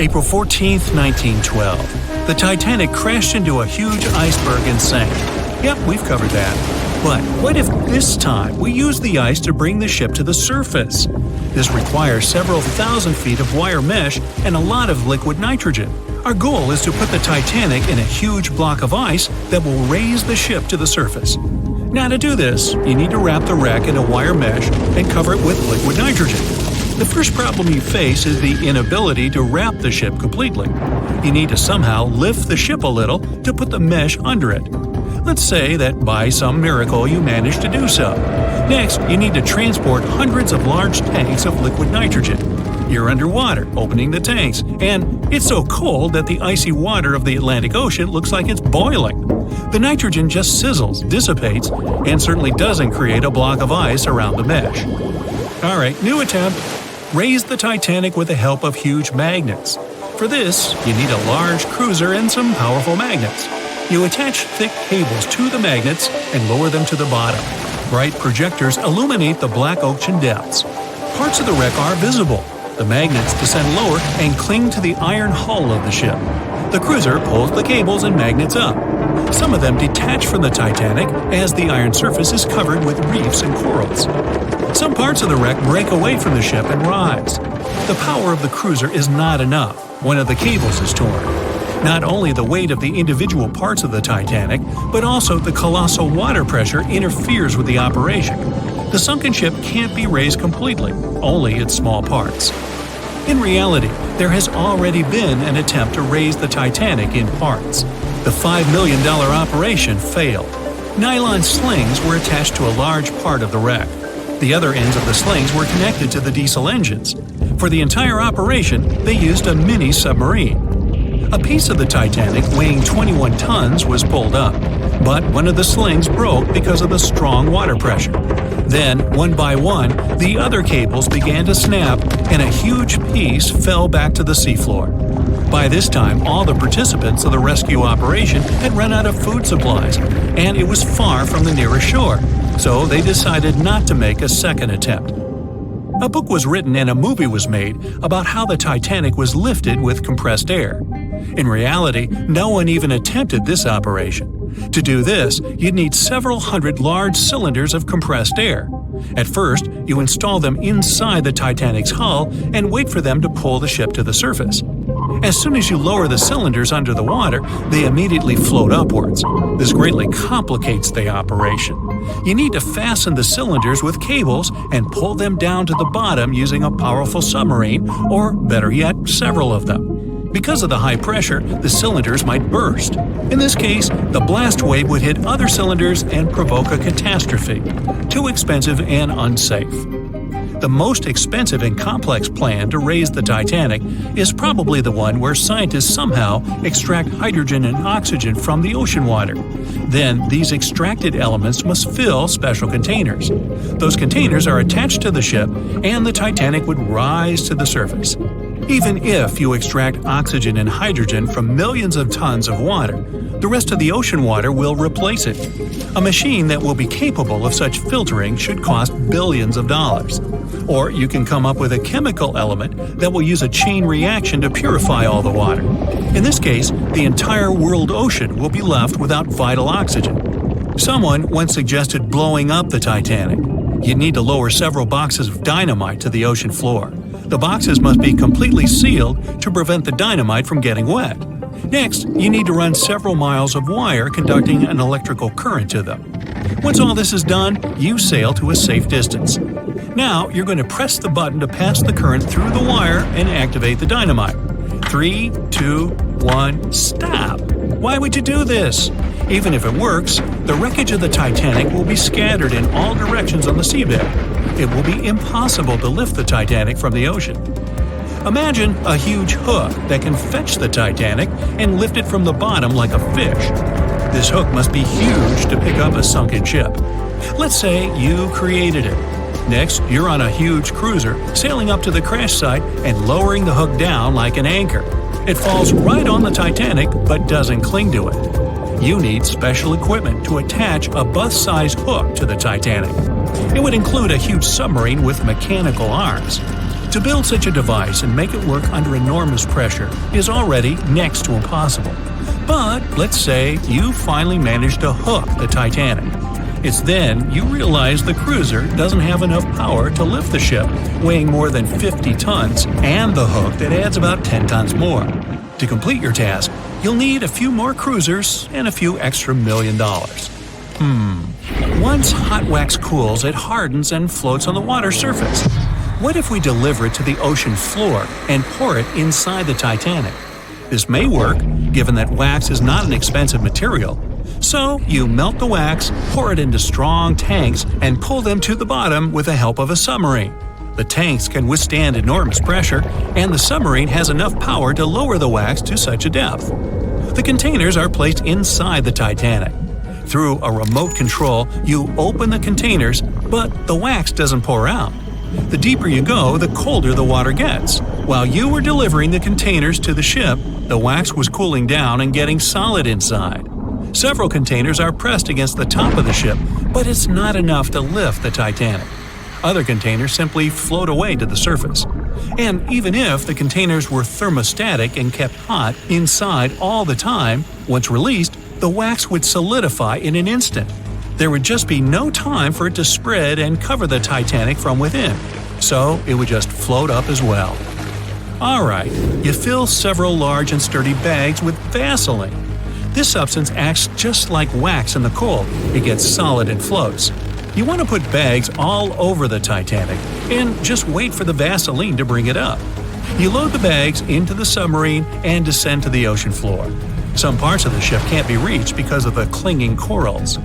April 14, 1912. The Titanic crashed into a huge iceberg and sank. Yep, we've covered that. But what if this time we use the ice to bring the ship to the surface? This requires several thousand feet of wire mesh and a lot of liquid nitrogen. Our goal is to put the Titanic in a huge block of ice that will raise the ship to the surface. Now to do this, you need to wrap the wreck in a wire mesh and cover it with liquid nitrogen. The first problem you face is the inability to wrap the ship completely. You need to somehow lift the ship a little to put the mesh under it. Let's say that by some miracle you manage to do so. Next, you need to transport hundreds of large tanks of liquid nitrogen. You're underwater, opening the tanks, and it's so cold that the icy water of the Atlantic Ocean looks like it's boiling. The nitrogen just sizzles, dissipates, and certainly doesn't create a block of ice around the mesh. Alright, new attempt. Raise the Titanic with the help of huge magnets. For this, you need a large cruiser and some powerful magnets. You attach thick cables to the magnets and lower them to the bottom. Bright projectors illuminate the black ocean depths. Parts of the wreck are visible. The magnets descend lower and cling to the iron hull of the ship. The cruiser pulls the cables and magnets up. Some of them detach from the Titanic as the iron surface is covered with reefs and corals. Some parts of the wreck break away from the ship and rise. The power of the cruiser is not enough. One of the cables is torn. Not only the weight of the individual parts of the Titanic, but also the colossal water pressure interferes with the operation. The sunken ship can't be raised completely, only its small parts. In reality, there has already been an attempt to raise the Titanic in parts. The $5 million operation failed. Nylon slings were attached to a large part of the wreck. The other ends of the slings were connected to the diesel engines. For the entire operation, they used a mini submarine. A piece of the Titanic weighing 21 tons was pulled up, but one of the slings broke because of the strong water pressure. Then, one by one, the other cables began to snap, and a huge piece fell back to the seafloor. By this time, all the participants of the rescue operation had run out of food supplies, and it was far from the nearest shore, so they decided not to make a second attempt. A book was written and a movie was made about how the Titanic was lifted with compressed air. In reality, no one even attempted this operation. To do this, you'd need several hundred large cylinders of compressed air. At first, you install them inside the Titanic's hull and wait for them to pull the ship to the surface. As soon as you lower the cylinders under the water, they immediately float upwards. This greatly complicates the operation. You need to fasten the cylinders with cables and pull them down to the bottom using a powerful submarine, or better yet, several of them. Because of the high pressure, the cylinders might burst. In this case, the blast wave would hit other cylinders and provoke a catastrophe. Too expensive and unsafe. The most expensive and complex plan to raise the Titanic is probably the one where scientists somehow extract hydrogen and oxygen from the ocean water. Then, these extracted elements must fill special containers. Those containers are attached to the ship, and the Titanic would rise to the surface. Even if you extract oxygen and hydrogen from millions of tons of water, the rest of the ocean water will replace it. A machine that will be capable of such filtering should cost billions of dollars. Or you can come up with a chemical element that will use a chain reaction to purify all the water. In this case, the entire world ocean will be left without vital oxygen. Someone once suggested blowing up the Titanic. You'd need to lower several boxes of dynamite to the ocean floor. The boxes must be completely sealed to prevent the dynamite from getting wet. Next, you need to run several miles of wire conducting an electrical current to them. Once all this is done, you sail to a safe distance. Now, you're going to press the button to pass the current through the wire and activate the dynamite. 3, 2, 1, stop! Why would you do this? Even if it works, the wreckage of the Titanic will be scattered in all directions on the seabed. It will be impossible to lift the Titanic from the ocean. Imagine a huge hook that can fetch the Titanic and lift it from the bottom like a fish. This hook must be huge to pick up a sunken ship. Let's say you created it. Next, you're on a huge cruiser, sailing up to the crash site and lowering the hook down like an anchor. It falls right on the Titanic but doesn't cling to it. You need special equipment to attach a bus-sized hook to the Titanic. It would include a huge submarine with mechanical arms. To build such a device and make it work under enormous pressure is already next to impossible. But let's say you finally managed to hook the Titanic. It's then you realize the cruiser doesn't have enough power to lift the ship, weighing more than 50 tons, and the hook that adds about 10 tons more. To complete your task, you'll need a few more cruisers and a few extra $1 million. Once hot wax cools, it hardens and floats on the water surface. What if we deliver it to the ocean floor and pour it inside the Titanic? This may work, given that wax is not an expensive material. So you melt the wax, pour it into strong tanks, and pull them to the bottom with the help of a submarine. The tanks can withstand enormous pressure, and the submarine has enough power to lower the wax to such a depth. The containers are placed inside the Titanic. Through a remote control, you open the containers, but the wax doesn't pour out. The deeper you go, the colder the water gets. While you were delivering the containers to the ship, the wax was cooling down and getting solid inside. Several containers are pressed against the top of the ship, but it's not enough to lift the Titanic. Other containers simply float away to the surface. And even if the containers were thermostatic and kept hot inside all the time, once released, the wax would solidify in an instant. There would just be no time for it to spread and cover the Titanic from within, so it would just float up as well. Alright, you fill several large and sturdy bags with Vaseline. This substance acts just like wax in the cold. It gets solid and floats. You want to put bags all over the Titanic and just wait for the Vaseline to bring it up. You load the bags into the submarine and descend to the ocean floor. Some parts of the ship can't be reached because of the clinging corals.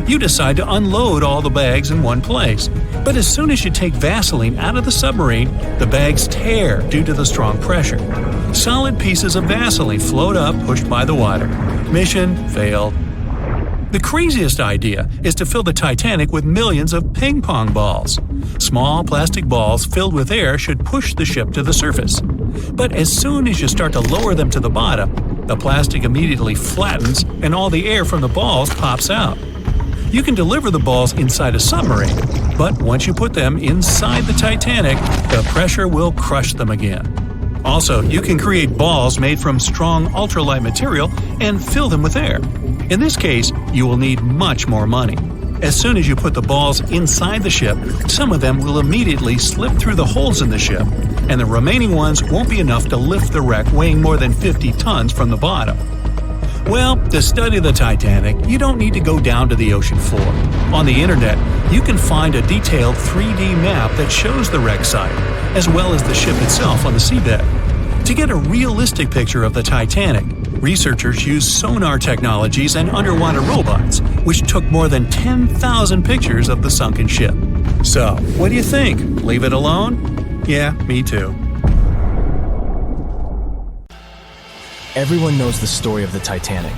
You decide to unload all the bags in one place, but as soon as you take Vaseline out of the submarine, the bags tear due to the strong pressure. Solid pieces of Vaseline float up, pushed by the water. Mission failed. The craziest idea is to fill the Titanic with millions of ping pong balls. Small plastic balls filled with air should push the ship to the surface. But as soon as you start to lower them to the bottom, the plastic immediately flattens and all the air from the balls pops out. You can deliver the balls inside a submarine, but once you put them inside the Titanic, the pressure will crush them again. Also, you can create balls made from strong ultralight material and fill them with air. In this case, you will need much more money. As soon as you put the balls inside the ship, some of them will immediately slip through the holes in the ship, and the remaining ones won't be enough to lift the wreck weighing more than 50 tons from the bottom. Well, to study the Titanic, you don't need to go down to the ocean floor. On the internet, you can find a detailed 3D map that shows the wreck site, as well as the ship itself on the seabed. To get a realistic picture of the Titanic, researchers used sonar technologies and underwater robots, which took more than 10,000 pictures of the sunken ship. So, what do you think? Leave it alone? Yeah, me too. Everyone knows the story of the Titanic,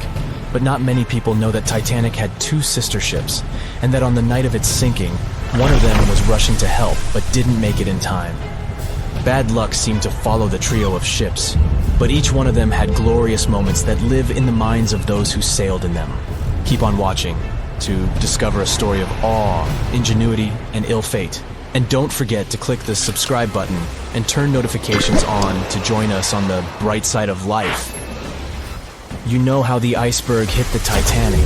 but not many people know that Titanic had two sister ships, and that on the night of its sinking, one of them was rushing to help but didn't make it in time. Bad luck seemed to follow the trio of ships, but each one of them had glorious moments that live in the minds of those who sailed in them. Keep on watching to discover a story of awe, ingenuity, and ill fate. And don't forget to click the subscribe button and turn notifications on to join us on the bright side of life. You know how the iceberg hit the Titanic,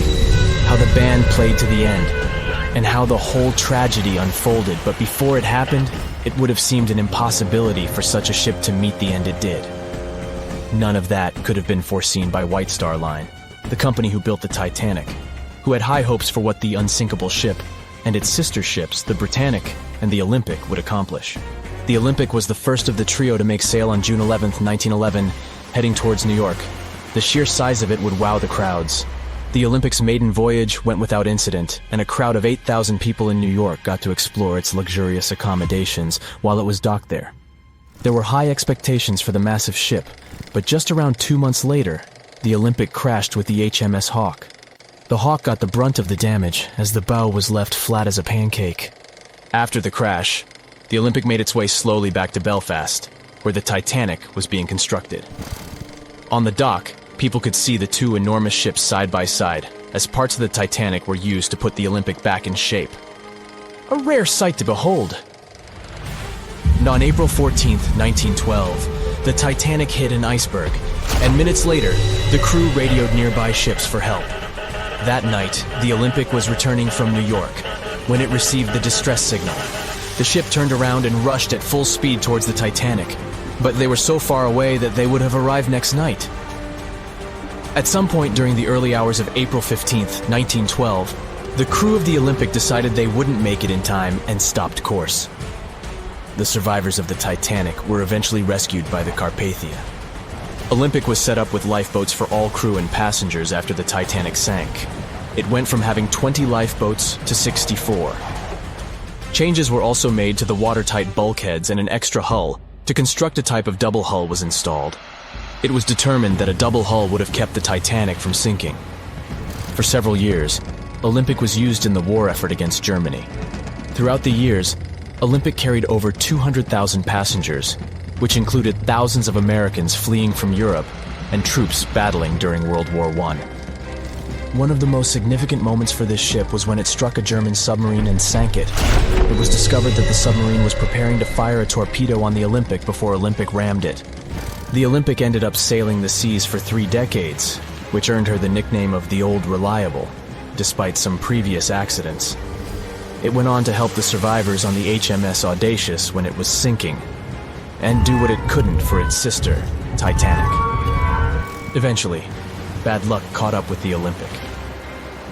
how the band played to the end, and how the whole tragedy unfolded, but before it happened, it would have seemed an impossibility for such a ship to meet the end it did. None of that could have been foreseen by White Star Line, the company who built the Titanic, who had high hopes for what the unsinkable ship and its sister ships, the Britannic and the Olympic, would accomplish. The Olympic was the first of the trio to make sail on June 11th, 1911, heading towards New York. The sheer size of it would wow the crowds. The Olympic's maiden voyage went without incident, and a crowd of 8,000 people in New York got to explore its luxurious accommodations while it was docked there. There were high expectations for the massive ship, but just around 2 months later, the Olympic crashed with the HMS Hawke. The Hawke got the brunt of the damage, as the bow was left flat as a pancake. After the crash, the Olympic made its way slowly back to Belfast, where the Titanic was being constructed. On the dock, people could see the two enormous ships side by side, as parts of the Titanic were used to put the Olympic back in shape. A rare sight to behold. And on April 14th, 1912, the Titanic hit an iceberg, and minutes later, the crew radioed nearby ships for help. That night, the Olympic was returning from New York when it received the distress signal. The ship turned around and rushed at full speed towards the Titanic, but they were so far away that they would have arrived next night. At some point during the early hours of April 15th, 1912, the crew of the Olympic decided they wouldn't make it in time and stopped course. The survivors of the Titanic were eventually rescued by the Carpathia. Olympic was set up with lifeboats for all crew and passengers after the Titanic sank. It went from having 20 lifeboats to 64. Changes were also made to the watertight bulkheads, and an extra hull to construct a type of double hull was installed. It was determined that a double hull would have kept the Titanic from sinking. For several years, Olympic was used in the war effort against Germany. Throughout the years, Olympic carried over 200,000 passengers, which included thousands of Americans fleeing from Europe and troops battling during World War I. One of the most significant moments for this ship was when it struck a German submarine and sank it. It was discovered that the submarine was preparing to fire a torpedo on the Olympic before Olympic rammed it. The Olympic ended up sailing the seas for 3 decades, which earned her the nickname of the Old Reliable, despite some previous accidents. It went on to help the survivors on the HMS Audacious when it was sinking, and do what it couldn't for its sister, Titanic. Eventually, bad luck caught up with the Olympic.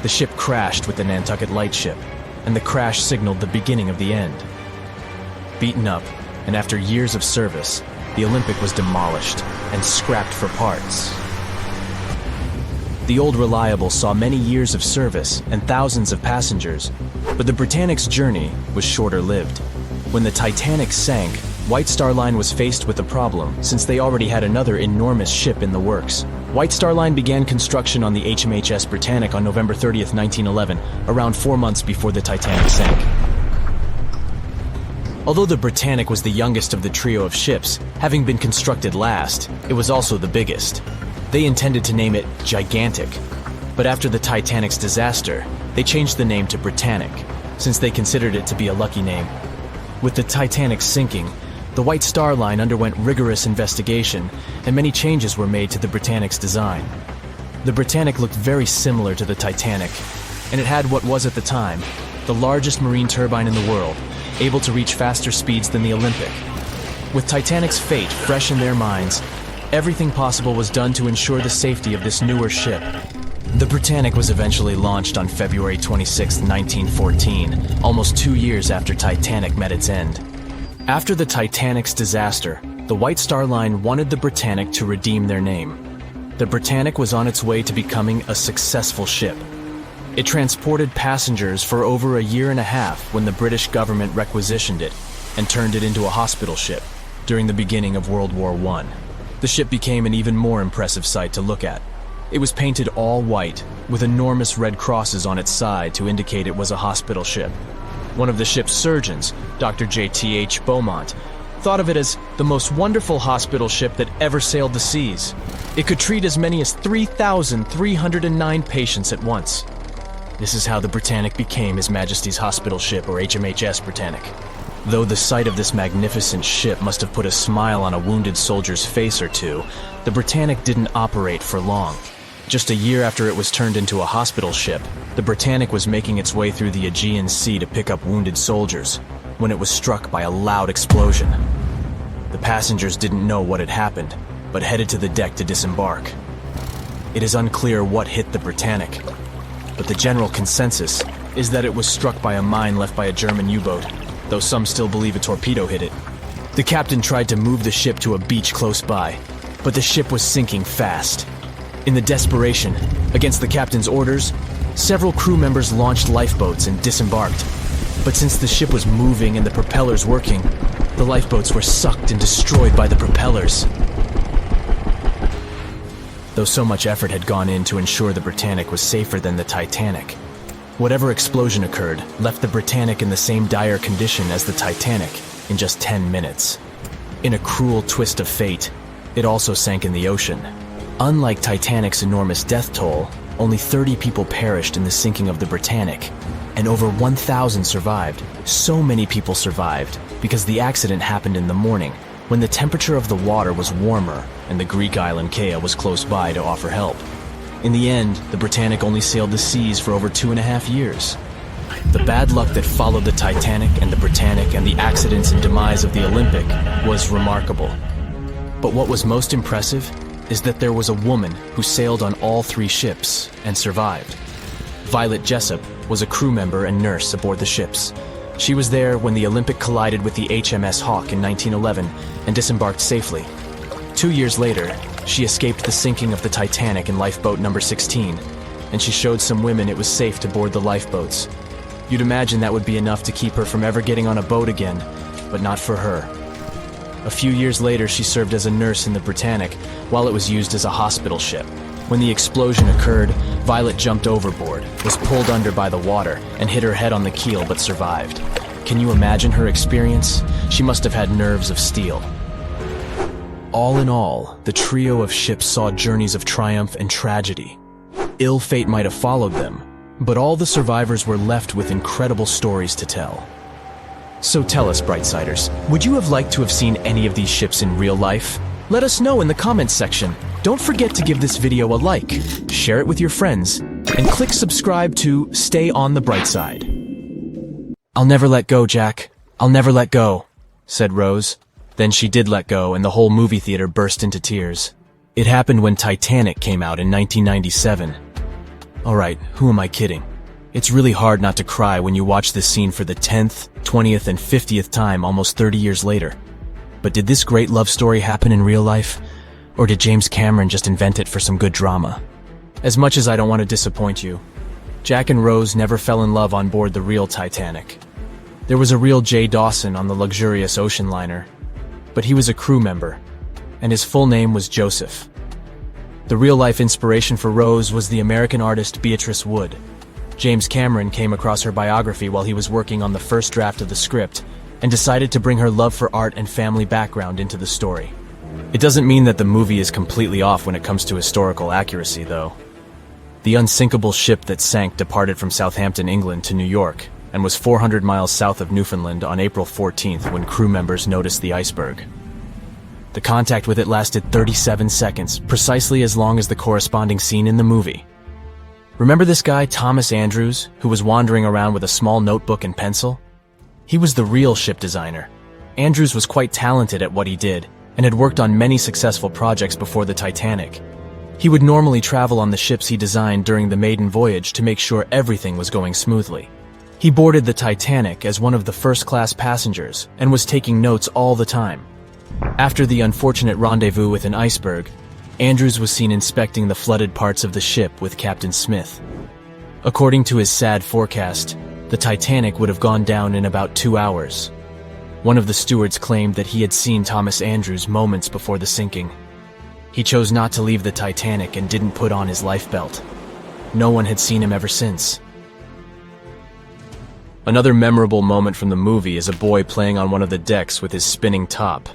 The ship crashed with the Nantucket Lightship, and the crash signaled the beginning of the end. Beaten up, and after years of service, the Olympic was demolished and scrapped for parts. The Old Reliable saw many years of service and thousands of passengers, but the Britannic's journey was shorter-lived. When the Titanic sank, White Star Line was faced with a problem since they already had another enormous ship in the works. White Star Line began construction on the HMHS Britannic on November 30th, 1911, around 4 months before the Titanic sank. Although the Britannic was the youngest of the trio of ships, having been constructed last, it was also the biggest. They intended to name it Gigantic, but after the Titanic's disaster, they changed the name to Britannic, since they considered it to be a lucky name. With the Titanic sinking, the White Star Line underwent rigorous investigation, and many changes were made to the Britannic's design. The Britannic looked very similar to the Titanic, and it had what was at the time the largest marine turbine in the world, able to reach faster speeds than the Olympic. With Titanic's fate fresh in their minds, everything possible was done to ensure the safety of this newer ship. The Britannic was eventually launched on February 26, 1914, almost 2 years after Titanic met its end. After the Titanic's disaster, the White Star Line wanted the Britannic to redeem their name. The Britannic was on its way to becoming a successful ship. It transported passengers for over a year and a half when the British government requisitioned it and turned it into a hospital ship during the beginning of World War I. The ship became an even more impressive sight to look at. It was painted all white, with enormous red crosses on its side to indicate it was a hospital ship. One of the ship's surgeons, Dr. J.T.H. Beaumont, thought of it as the most wonderful hospital ship that ever sailed the seas. It could treat as many as 3,309 patients at once. This is how the Britannic became His Majesty's Hospital Ship, or HMHS Britannic. Though the sight of this magnificent ship must have put a smile on a wounded soldier's face or two, the Britannic didn't operate for long. Just a year after it was turned into a hospital ship, the Britannic was making its way through the Aegean Sea to pick up wounded soldiers, when it was struck by a loud explosion. The passengers didn't know what had happened, but headed to the deck to disembark. It is unclear what hit the Britannic, but the general consensus is that it was struck by a mine left by a German U-boat, though some still believe a torpedo hit it. The captain tried to move the ship to a beach close by, but the ship was sinking fast. In the desperation, against the captain's orders, several crew members launched lifeboats and disembarked. But since the ship was moving and the propellers working, the lifeboats were sucked and destroyed by the propellers. Though so much effort had gone in to ensure the Britannic was safer than the Titanic, whatever explosion occurred left the Britannic in the same dire condition as the Titanic in just 10 minutes. In a cruel twist of fate, it also sank in the ocean. Unlike Titanic's enormous death toll, only 30 people perished in the sinking of the Britannic, and over 1,000 survived. So many people survived because the accident happened in the morning, when the temperature of the water was warmer and the Greek island Kea was close by to offer help. In the end, the Britannic only sailed the seas for over 2.5 years. The bad luck that followed the Titanic and the Britannic and the accidents and demise of the Olympic was remarkable. But what was most impressive is that there was a woman who sailed on all 3 ships and survived. Violet Jessup was a crew member and nurse aboard the ships. She was there when the Olympic collided with the HMS Hawke in 1911 and disembarked safely. 2 years later, she escaped the sinking of the Titanic in lifeboat number 16, and she showed some women it was safe to board the lifeboats. You'd imagine that would be enough to keep her from ever getting on a boat again, but not for her. A few years later, she served as a nurse in the Britannic while it was used as a hospital ship. When the explosion occurred, Violet jumped overboard, was pulled under by the water, and hit her head on the keel but survived. Can you imagine her experience? She must have had nerves of steel. All in all, the trio of ships saw journeys of triumph and tragedy. Ill fate might have followed them, but all the survivors were left with incredible stories to tell. So tell us, Brightsiders, would you have liked to have seen any of these ships in real life? Let us know in the comments section. Don't forget to give this video a like, share it with your friends, and click subscribe to stay on the bright side. "I'll never let go, Jack. I'll never let go," said Rose. Then she did let go, and the whole movie theater burst into tears. It happened when Titanic came out in 1997. Alright, who am I kidding? It's really hard not to cry when you watch this scene for the 10th, 20th, and 50th time almost 30 years later. But did this great love story happen in real life? Or did James Cameron just invent it for some good drama? As much as I don't want to disappoint you, Jack and Rose never fell in love on board the real Titanic. There was a real Jay Dawson on the luxurious ocean liner, but he was a crew member, and his full name was Joseph. The real-life inspiration for Rose was the American artist Beatrice Wood. James Cameron came across her biography while he was working on the first draft of the script and decided to bring her love for art and family background into the story. It doesn't mean that the movie is completely off when it comes to historical accuracy, though. The unsinkable ship that sank departed from Southampton, England to New York and was 400 miles south of Newfoundland on April 14th when crew members noticed the iceberg. The contact with it lasted 37 seconds, precisely as long as the corresponding scene in the movie. Remember this guy, Thomas Andrews, who was wandering around with a small notebook and pencil? He was the real ship designer. Andrews was quite talented at what he did and had worked on many successful projects before the Titanic. He would normally travel on the ships he designed during the maiden voyage to make sure everything was going smoothly. He boarded the Titanic as one of the first-class passengers and was taking notes all the time. After the unfortunate rendezvous with an iceberg, Andrews was seen inspecting the flooded parts of the ship with Captain Smith. According to his sad forecast, the Titanic would have gone down in about 2 hours. One of the stewards claimed that he had seen Thomas Andrews moments before the sinking. He chose not to leave the Titanic and didn't put on his life belt. No one had seen him ever since. Another memorable moment from the movie is a boy playing on one of the decks with his spinning top.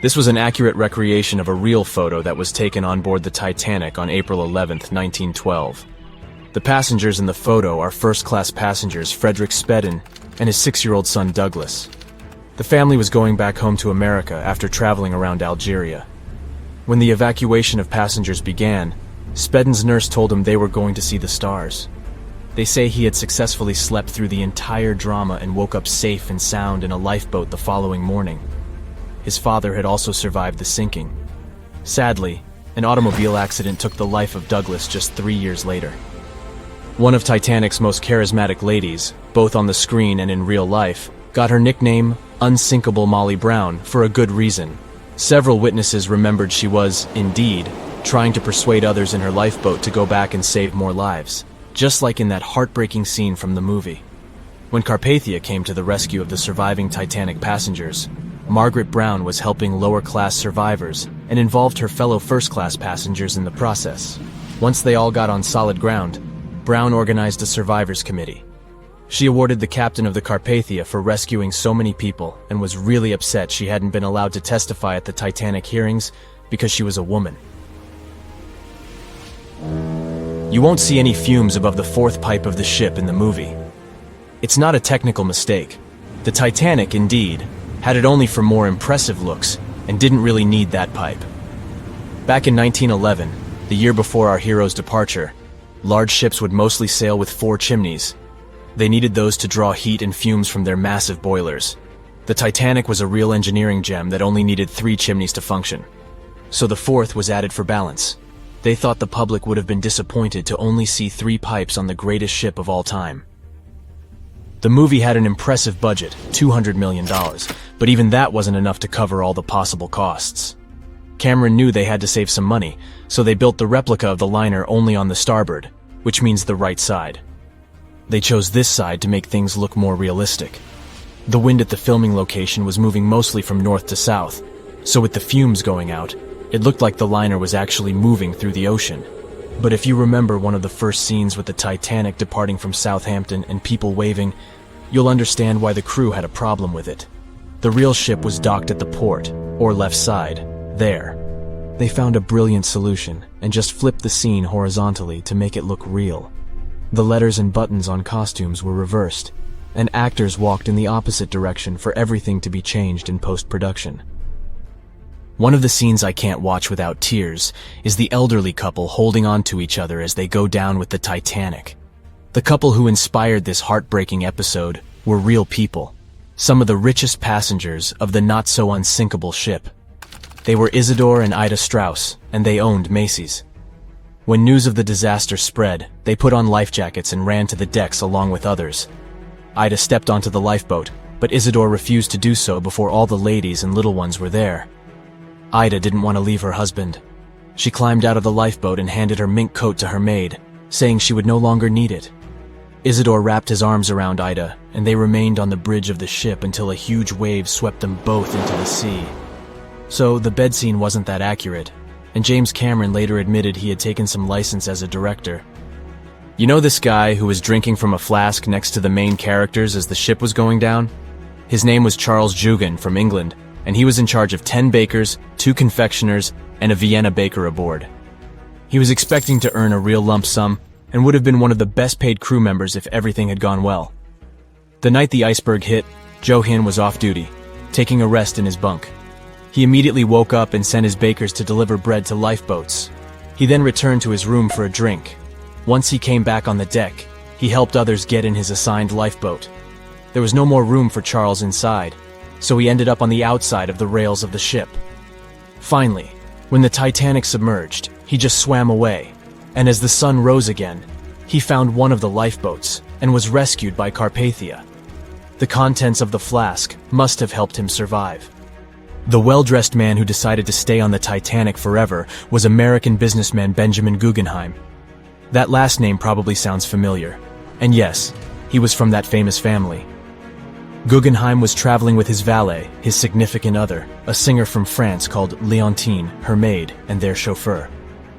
This was an accurate recreation of a real photo that was taken on board the Titanic on April 11th, 1912. The passengers in the photo are first-class passengers Frederick Spedden and his 6-year-old son Douglas. The family was going back home to America after traveling around Algeria. When the evacuation of passengers began, Spedden's nurse told him they were going to see the stars. They say he had successfully slept through the entire drama and woke up safe and sound in a lifeboat the following morning. His father had also survived the sinking. Sadly, an automobile accident took the life of Douglas just 3 years later. One of Titanic's most charismatic ladies, both on the screen and in real life, got her nickname Unsinkable Molly Brown for a good reason. Several witnesses remembered she was, indeed, trying to persuade others in her lifeboat to go back and save more lives, just like in that heartbreaking scene from the movie. When Carpathia came to the rescue of the surviving Titanic passengers, Margaret Brown was helping lower-class survivors and involved her fellow first-class passengers in the process. Once they all got on solid ground, Brown organized a survivors committee. She awarded the captain of the Carpathia for rescuing so many people and was really upset she hadn't been allowed to testify at the Titanic hearings because she was a woman. You won't see any fumes above the fourth pipe of the ship in the movie. It's not a technical mistake. The Titanic, indeed, had it only for more impressive looks and didn't really need that pipe. Back in 1911, the year before our hero's departure, large ships would mostly sail with 4 chimneys. They needed those to draw heat and fumes from their massive boilers. The Titanic was a real engineering gem that only needed 3 chimneys to function. So the 4th was added for balance. They thought the public would have been disappointed to only see 3 pipes on the greatest ship of all time. The movie had an impressive budget, $200 million, but even that wasn't enough to cover all the possible costs. Cameron knew they had to save some money, so they built the replica of the liner only on the starboard, which means the right side. They chose this side to make things look more realistic. The wind at the filming location was moving mostly from north to south, so with the fumes going out, it looked like the liner was actually moving through the ocean. But if you remember one of the first scenes with the Titanic departing from Southampton and people waving, you'll understand why the crew had a problem with it. The real ship was docked at the port, or left side, there. They found a brilliant solution and just flipped the scene horizontally to make it look real. The letters and buttons on costumes were reversed, and actors walked in the opposite direction for everything to be changed in post-production. One of the scenes I can't watch without tears is the elderly couple holding on to each other as they go down with the Titanic. The couple who inspired this heartbreaking episode were real people, some of the richest passengers of the not-so-unsinkable ship. They were Isidore and Ida Strauss, and they owned Macy's. When news of the disaster spread, they put on life jackets and ran to the decks along with others. Ida stepped onto the lifeboat, but Isidore refused to do so before all the ladies and little ones were there. Ida didn't want to leave her husband. She climbed out of the lifeboat and handed her mink coat to her maid, saying she would no longer need it. Isidore wrapped his arms around Ida, and they remained on the bridge of the ship until a huge wave swept them both into the sea. So the bed scene wasn't that accurate, and James Cameron later admitted he had taken some license as a director. You know this guy who was drinking from a flask next to the main characters as the ship was going down? His name was Charles Jugan from England, and he was in charge of 10 bakers, 2 confectioners, and a Vienna baker aboard. He was expecting to earn a real lump sum, and would have been one of the best-paid crew members if everything had gone well. The night the iceberg hit, Johan was off duty, taking a rest in his bunk. He immediately woke up and sent his bakers to deliver bread to lifeboats. He then returned to his room for a drink. Once he came back on the deck, he helped others get in his assigned lifeboat. There was no more room for Charles inside, so he ended up on the outside of the rails of the ship. Finally, when the Titanic submerged, he just swam away, and as the sun rose again, he found one of the lifeboats and was rescued by Carpathia. The contents of the flask must have helped him survive. The well-dressed man who decided to stay on the Titanic forever was American businessman Benjamin Guggenheim. That last name probably sounds familiar, and yes, he was from that famous family. Guggenheim was traveling with his valet, his significant other, a singer from France called Leontine, her maid, and their chauffeur.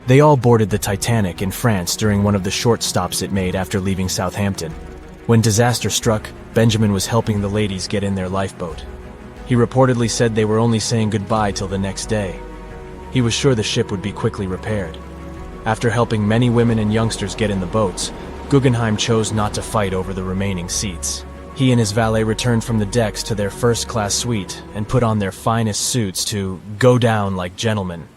They all boarded the Titanic in France during one of the short stops it made after leaving Southampton. When disaster struck, Benjamin was helping the ladies get in their lifeboat. He reportedly said they were only saying goodbye till the next day. He was sure the ship would be quickly repaired. After helping many women and youngsters get in the boats, Guggenheim chose not to fight over the remaining seats. He and his valet returned from the decks to their first-class suite and put on their finest suits to go down like gentlemen.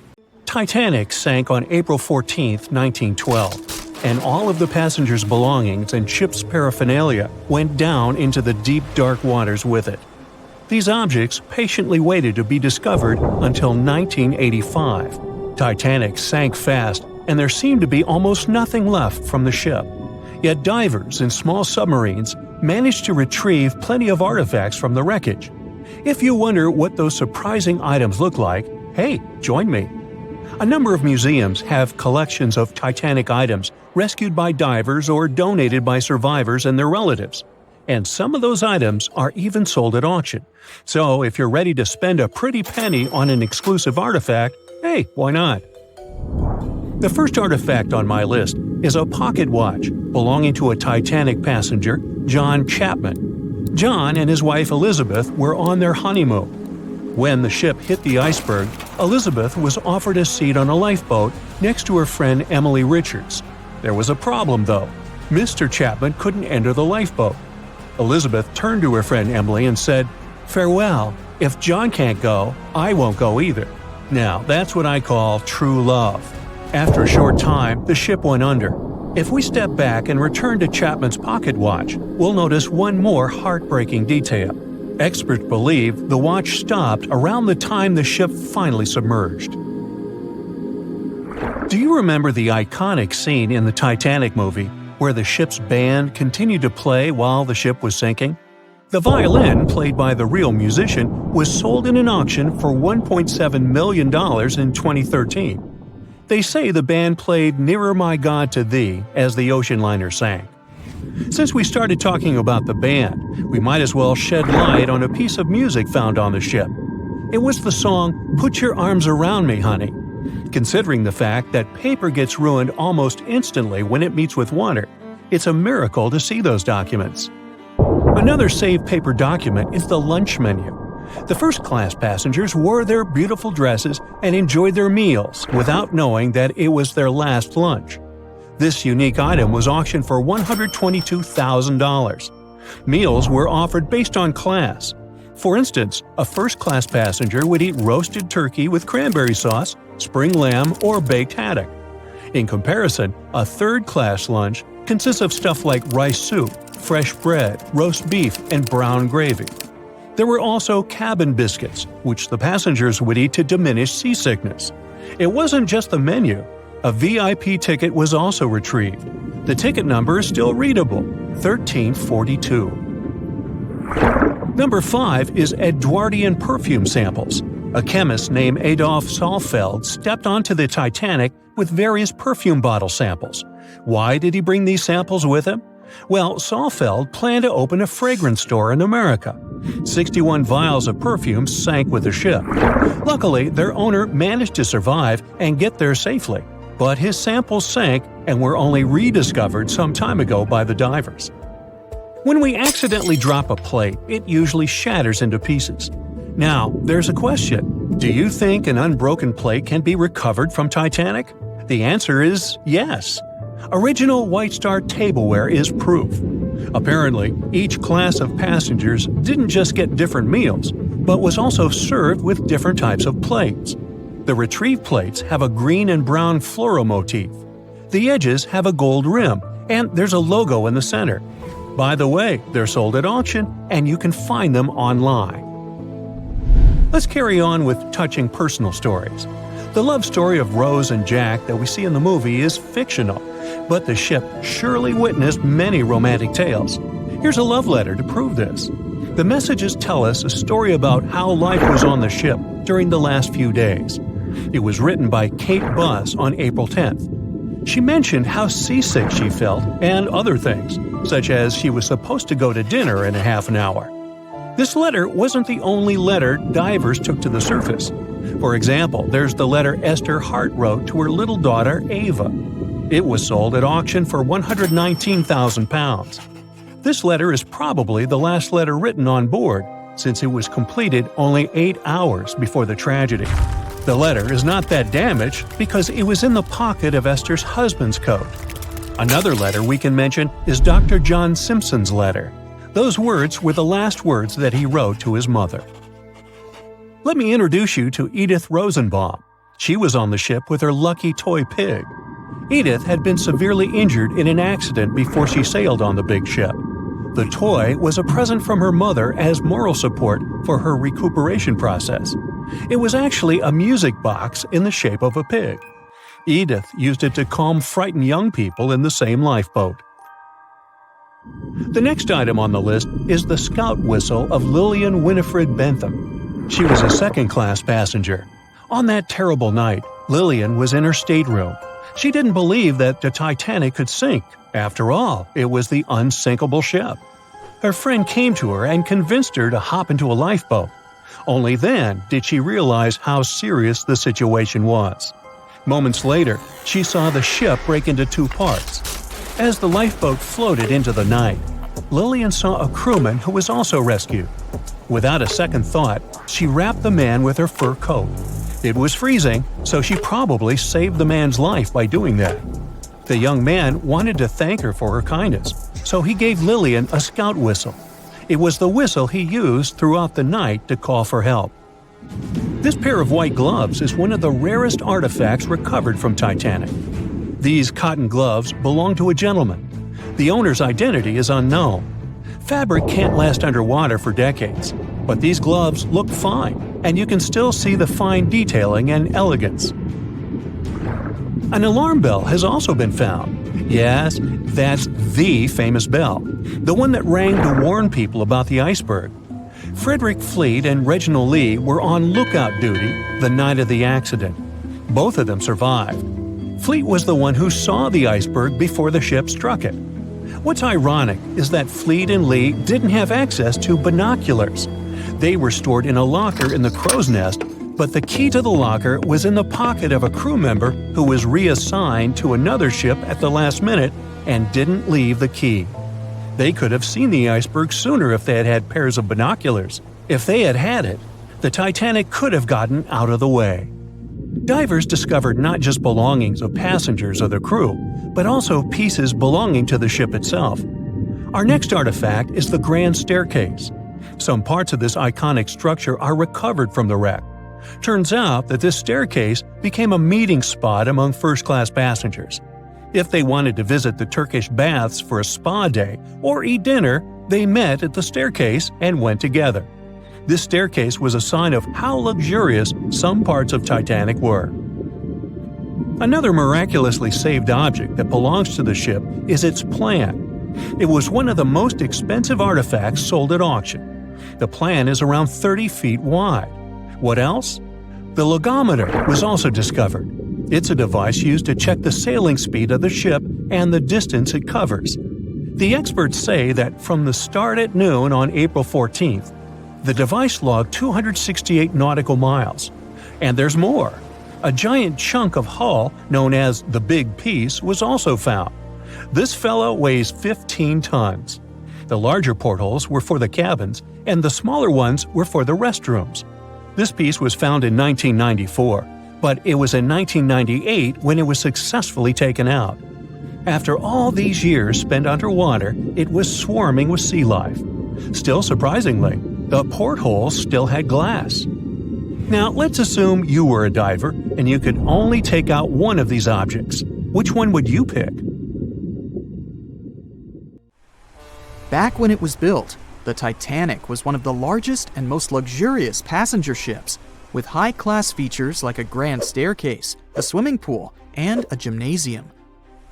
Titanic sank on April 14, 1912, and all of the passengers' belongings and ship's paraphernalia went down into the deep, dark waters with it. These objects patiently waited to be discovered until 1985. Titanic sank fast, and there seemed to be almost nothing left from the ship. Yet divers in small submarines managed to retrieve plenty of artifacts from the wreckage. If you wonder what those surprising items look like, hey, join me. A number of museums have collections of Titanic items rescued by divers or donated by survivors and their relatives. And some of those items are even sold at auction. So if you're ready to spend a pretty penny on an exclusive artifact, hey, why not? The first artifact on my list is a pocket watch belonging to a Titanic passenger, John Chapman. John and his wife Elizabeth were on their honeymoon. When the ship hit the iceberg, Elizabeth was offered a seat on a lifeboat next to her friend Emily Richards. There was a problem, though. Mr. Chapman couldn't enter the lifeboat. Elizabeth turned to her friend Emily and said, "Farewell. If John can't go, I won't go either." Now, that's what I call true love. After a short time, the ship went under. If we step back and return to Chapman's pocket watch, we'll notice one more heartbreaking detail. Experts believe the watch stopped around the time the ship finally submerged. Do you remember the iconic scene in the Titanic movie where the ship's band continued to play while the ship was sinking? The violin, played by the real musician, was sold in an auction for $1.7 million in 2013. They say the band played "Nearer My God to Thee" as the ocean liner sank. Since we started talking about the band, we might as well shed light on a piece of music found on the ship. It was the song "Put Your Arms Around Me, Honey." Considering the fact that paper gets ruined almost instantly when it meets with water, it's a miracle to see those documents. Another saved paper document is the lunch menu. The first-class passengers wore their beautiful dresses and enjoyed their meals without knowing that it was their last lunch. This unique item was auctioned for $122,000. Meals were offered based on class. For instance, a first-class passenger would eat roasted turkey with cranberry sauce, spring lamb, or baked haddock. In comparison, a third-class lunch consists of stuff like rice soup, fresh bread, roast beef, and brown gravy. There were also cabin biscuits, which the passengers would eat to diminish seasickness. It wasn't just the menu. A VIP ticket was also retrieved. The ticket number is still readable, 1342. Number 5 is Edwardian perfume samples. A chemist named Adolf Saalfeld stepped onto the Titanic with various perfume bottle samples. Why did he bring these samples with him? Well, Saalfeld planned to open a fragrance store in America. 61 vials of perfume sank with the ship. Luckily, their owner managed to survive and get there safely, but his samples sank and were only rediscovered some time ago by the divers. When we accidentally drop a plate, it usually shatters into pieces. Now, there's a question. Do you think an unbroken plate can be recovered from Titanic? The answer is yes. Original White Star tableware is proof. Apparently, each class of passengers didn't just get different meals, but was also served with different types of plates. The retrieved plates have a green and brown floral motif. The edges have a gold rim, and there's a logo in the center. By the way, they're sold at auction, and you can find them online. Let's carry on with touching personal stories. The love story of Rose and Jack that we see in the movie is fictional, but the ship surely witnessed many romantic tales. Here's a love letter to prove this. The messages tell us a story about how life was on the ship during the last few days. It was written by Kate Buss on April 10th. She mentioned how seasick she felt and other things, such as she was supposed to go to dinner in a half an hour. This letter wasn't the only letter divers took to the surface. For example, there's the letter Esther Hart wrote to her little daughter, Ava. It was sold at auction for £119,000. This letter is probably the last letter written on board, since it was completed only 8 hours before the tragedy. The letter is not that damaged because it was in the pocket of Esther's husband's coat. Another letter we can mention is Dr. John Simpson's letter. Those words were the last words that he wrote to his mother. Let me introduce you to Edith Rosenbaum. She was on the ship with her lucky toy pig. Edith had been severely injured in an accident before she sailed on the big ship. The toy was a present from her mother as moral support for her recuperation process. It was actually a music box in the shape of a pig. Edith used it to calm frightened young people in the same lifeboat. The next item on the list is the scout whistle of Lillian Winifred Bentham. She was a second-class passenger. On that terrible night, Lillian was in her stateroom. She didn't believe that the Titanic could sink. After all, it was the unsinkable ship. Her friend came to her and convinced her to hop into a lifeboat. Only then did she realize how serious the situation was. Moments later, she saw the ship break into 2 parts. As the lifeboat floated into the night, Lillian saw a crewman who was also rescued. Without a second thought, she wrapped the man with her fur coat. It was freezing, so she probably saved the man's life by doing that. The young man wanted to thank her for her kindness, so he gave Lillian a scout whistle. It was the whistle he used throughout the night to call for help. This pair of white gloves is one of the rarest artifacts recovered from Titanic. These cotton gloves belong to a gentleman. The owner's identity is unknown. Fabric can't last underwater for decades, but these gloves look fine, and you can still see the fine detailing and elegance. An alarm bell has also been found. Yes, that's the famous bell, the one that rang to warn people about the iceberg. Frederick Fleet and Reginald Lee were on lookout duty the night of the accident. Both of them survived. Fleet was the one who saw the iceberg before the ship struck it. What's ironic is that Fleet and Lee didn't have access to binoculars. They were stored in a locker in the crow's nest, but the key to the locker was in the pocket of a crew member who was reassigned to another ship at the last minute and didn't leave the key. They could have seen the iceberg sooner if they had had pairs of binoculars. If they had had it, the Titanic could have gotten out of the way. Divers discovered not just belongings of passengers or the crew, but also pieces belonging to the ship itself. Our next artifact is the Grand Staircase. Some parts of this iconic structure are recovered from the wreck. Turns out that this staircase became a meeting spot among first-class passengers. If they wanted to visit the Turkish baths for a spa day or eat dinner, they met at the staircase and went together. This staircase was a sign of how luxurious some parts of Titanic were. Another miraculously saved object that belongs to the ship is its plan. It was one of the most expensive artifacts sold at auction. The plan is around 30 feet wide. What else? The logometer was also discovered. It's a device used to check the sailing speed of the ship and the distance it covers. The experts say that from the start at noon on April 14th, the device logged 268 nautical miles. And there's more. A giant chunk of hull, known as the Big Piece, was also found. This fellow weighs 15 tons. The larger portholes were for the cabins, and the smaller ones were for the restrooms. This piece was found in 1994, but it was in 1998 when it was successfully taken out. After all these years spent underwater, it was swarming with sea life. Still surprisingly, the portholes still had glass. Now, let's assume you were a diver and you could only take out one of these objects. Which one would you pick? Back when it was built, the Titanic was one of the largest and most luxurious passenger ships, with high-class features like a grand staircase, a swimming pool, and a gymnasium.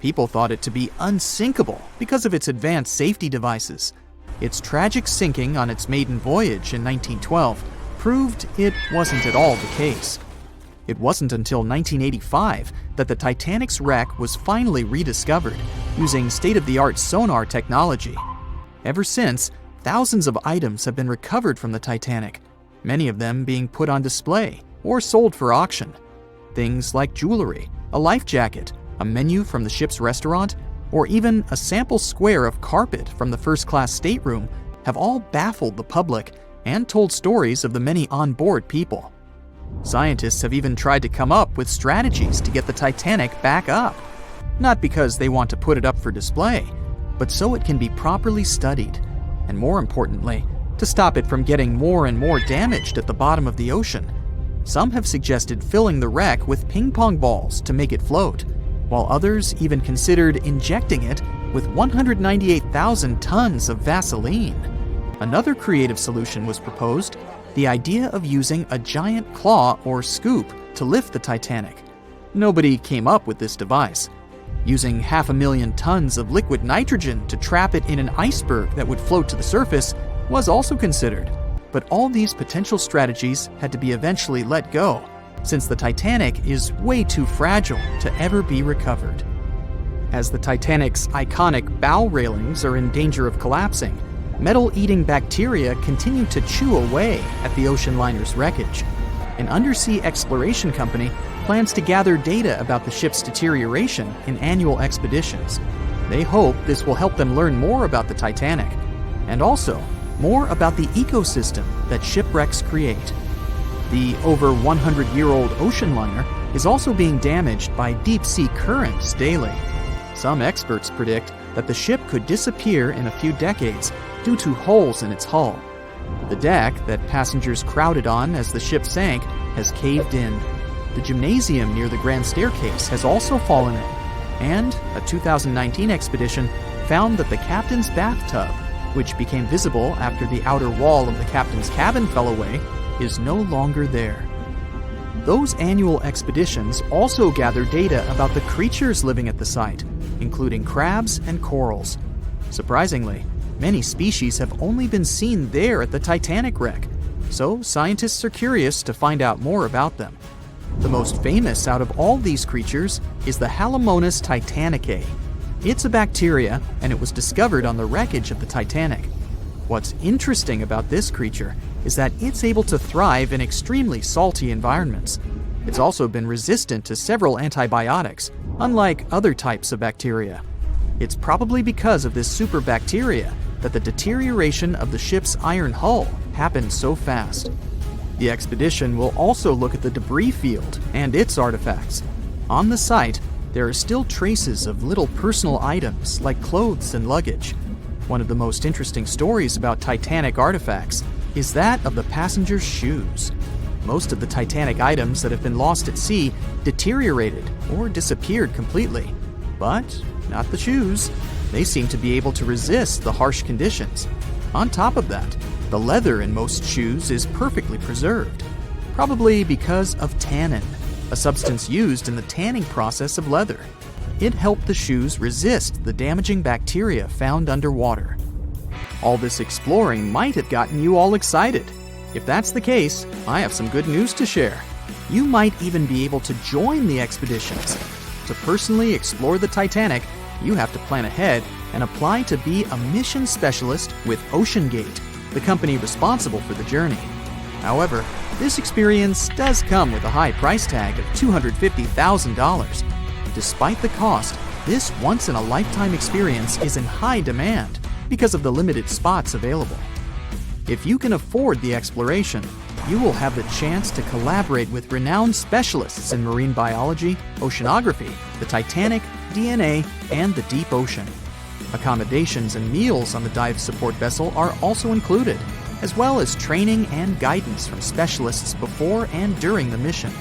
People thought it to be unsinkable because of its advanced safety devices. Its tragic sinking on its maiden voyage in 1912 proved it wasn't at all the case. It wasn't until 1985 that the Titanic's wreck was finally rediscovered using state-of-the-art sonar technology. Ever since, thousands of items have been recovered from the Titanic, many of them being put on display or sold for auction. Things like jewelry, a life jacket, a menu from the ship's restaurant, or even a sample square of carpet from the first-class stateroom have all baffled the public and told stories of the many on-board people. Scientists have even tried to come up with strategies to get the Titanic back up. Not because they want to put it up for display, but so it can be properly studied, and more importantly, to stop it from getting more and more damaged at the bottom of the ocean. Some have suggested filling the wreck with ping-pong balls to make it float, while others even considered injecting it with 198,000 tons of Vaseline. Another creative solution was proposed, the idea of using a giant claw or scoop to lift the Titanic. Nobody came up with this device. Using 500,000 tons of liquid nitrogen to trap it in an iceberg that would float to the surface was also considered, but all these potential strategies had to be eventually let go, since the Titanic is way too fragile to ever be recovered. As the Titanic's iconic bow railings are in danger of collapsing, metal-eating bacteria continue to chew away at the ocean liner's wreckage. An undersea exploration company plans to gather data about the ship's deterioration in annual expeditions. They hope this will help them learn more about the Titanic, and also more about the ecosystem that shipwrecks create. The over 100-year-old ocean liner is also being damaged by deep-sea currents daily. Some experts predict that the ship could disappear in a few decades due to holes in its hull. The deck that passengers crowded on as the ship sank has caved in. The gymnasium near the grand staircase has also fallen in. And a 2019 expedition found that the captain's bathtub, which became visible after the outer wall of the captain's cabin fell away, is no longer there. Those annual expeditions also gather data about the creatures living at the site, including crabs and corals. Surprisingly, many species have only been seen there at the Titanic wreck, so scientists are curious to find out more about them. The most famous out of all these creatures is the Halomonas titanicae. It's a bacteria, and it was discovered on the wreckage of the Titanic. What's interesting about this creature is that it's able to thrive in extremely salty environments. It's also been resistant to several antibiotics, unlike other types of bacteria. It's probably because of this super bacteria that the deterioration of the ship's iron hull happened so fast. The expedition will also look at the debris field and its artifacts. On the site, there are still traces of little personal items like clothes and luggage. One of the most interesting stories about Titanic artifacts is that of the passengers' shoes. Most of the Titanic items that have been lost at sea deteriorated or disappeared completely. But not the shoes. They seem to be able to resist the harsh conditions. On top of that, the leather in most shoes is perfectly preserved, probably because of tannin, a substance used in the tanning process of leather. It helped the shoes resist the damaging bacteria found underwater. All this exploring might have gotten you all excited. If that's the case, I have some good news to share. You might even be able to join the expeditions. To personally explore the Titanic, you have to plan ahead and apply to be a mission specialist with OceanGate, the company responsible for the journey. However, this experience does come with a high price tag of $250,000. Despite the cost, this once-in-a-lifetime experience is in high demand because of the limited spots available. If you can afford the exploration, you will have the chance to collaborate with renowned specialists in marine biology, oceanography, the Titanic, DNA, and the deep ocean. Accommodations and meals on the dive support vessel are also included, as well as training and guidance from specialists before and during the mission.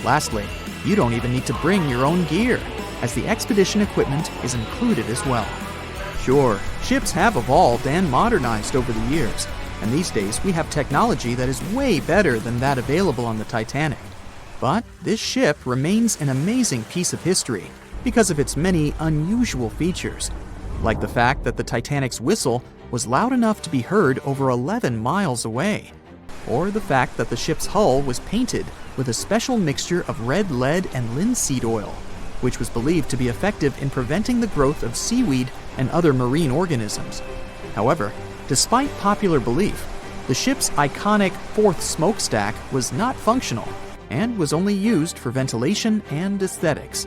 Lastly, you don't even need to bring your own gear, as the expedition equipment is included as well. Sure, ships have evolved and modernized over the years, and these days we have technology that is way better than that available on the Titanic. But this ship remains an amazing piece of history because of its many unusual features, like the fact that the Titanic's whistle was loud enough to be heard over 11 miles away, or the fact that the ship's hull was painted with a special mixture of red lead and linseed oil, which was believed to be effective in preventing the growth of seaweed and other marine organisms. However, despite popular belief, the ship's iconic fourth smokestack was not functional and was only used for ventilation and aesthetics.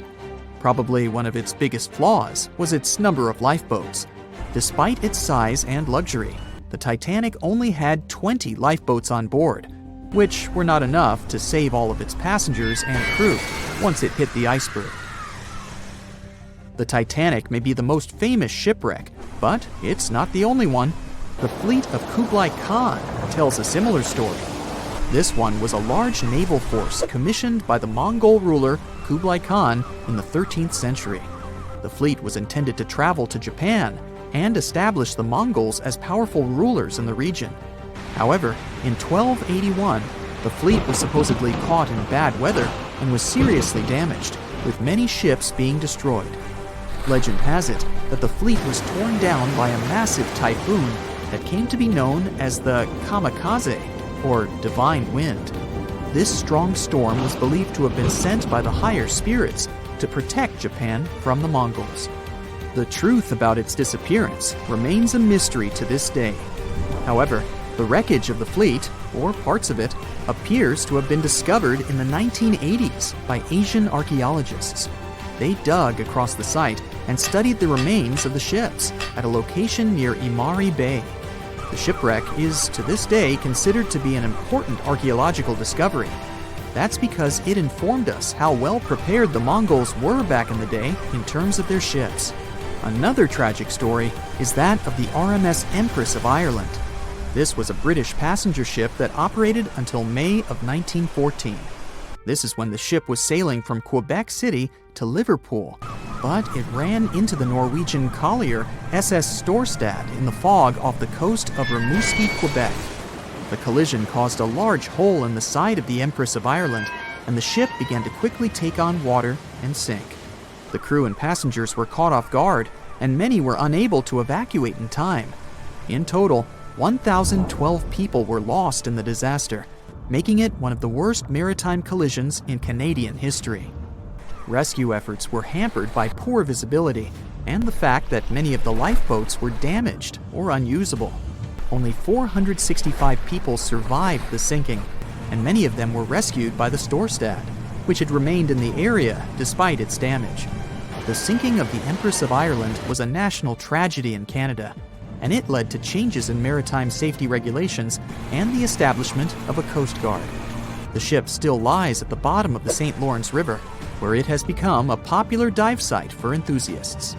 Probably one of its biggest flaws was its number of lifeboats. Despite its size and luxury, the Titanic only had 20 lifeboats on board, which were not enough to save all of its passengers and crew once it hit the iceberg. The Titanic may be the most famous shipwreck, but it's not the only one. The fleet of Kublai Khan tells a similar story. This one was a large naval force commissioned by the Mongol ruler Kublai Khan in the 13th century. The fleet was intended to travel to Japan and establish the Mongols as powerful rulers in the region. However, in 1281, the fleet was supposedly caught in bad weather and was seriously damaged, with many ships being destroyed. Legend has it that the fleet was torn down by a massive typhoon that came to be known as the kamikaze, or divine wind. This strong storm was believed to have been sent by the higher spirits to protect Japan from the Mongols. The truth about its disappearance remains a mystery to this day. However, the wreckage of the fleet, or parts of it, appears to have been discovered in the 1980s by Asian archaeologists. They dug across the site and studied the remains of the ships at a location near Imari Bay. The shipwreck is, to this day, considered to be an important archaeological discovery. That's because it informed us how well prepared the Mongols were back in the day in terms of their ships. Another tragic story is that of the RMS Empress of Ireland. This was a British passenger ship that operated until May of 1914. This is when the ship was sailing from Quebec City to Liverpool, but it ran into the Norwegian collier SS Storstad in the fog off the coast of Rimouski, Quebec. The collision caused a large hole in the side of the Empress of Ireland, and the ship began to quickly take on water and sink. The crew and passengers were caught off guard, and many were unable to evacuate in time. In total, 1,012 people were lost in the disaster, making it one of the worst maritime collisions in Canadian history. Rescue efforts were hampered by poor visibility and the fact that many of the lifeboats were damaged or unusable. Only 465 people survived the sinking, and many of them were rescued by the Storstad, which had remained in the area despite its damage. The sinking of the Empress of Ireland was a national tragedy in Canada, and it led to changes in maritime safety regulations and the establishment of a Coast Guard. The ship still lies at the bottom of the St. Lawrence River, where it has become a popular dive site for enthusiasts.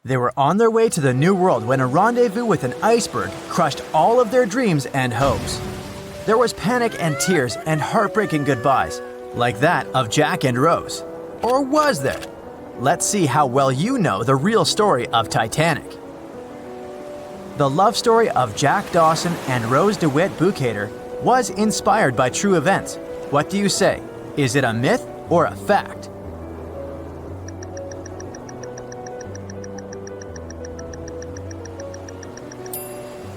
They were on their way to the New World when a rendezvous with an iceberg crushed all of their dreams and hopes. There was panic and tears and heartbreaking goodbyes, like that of Jack and Rose. Or was there? Let's see how well you know the real story of Titanic. The love story of Jack Dawson and Rose DeWitt Bukater was inspired by true events. What do you say? Is it a myth or a fact?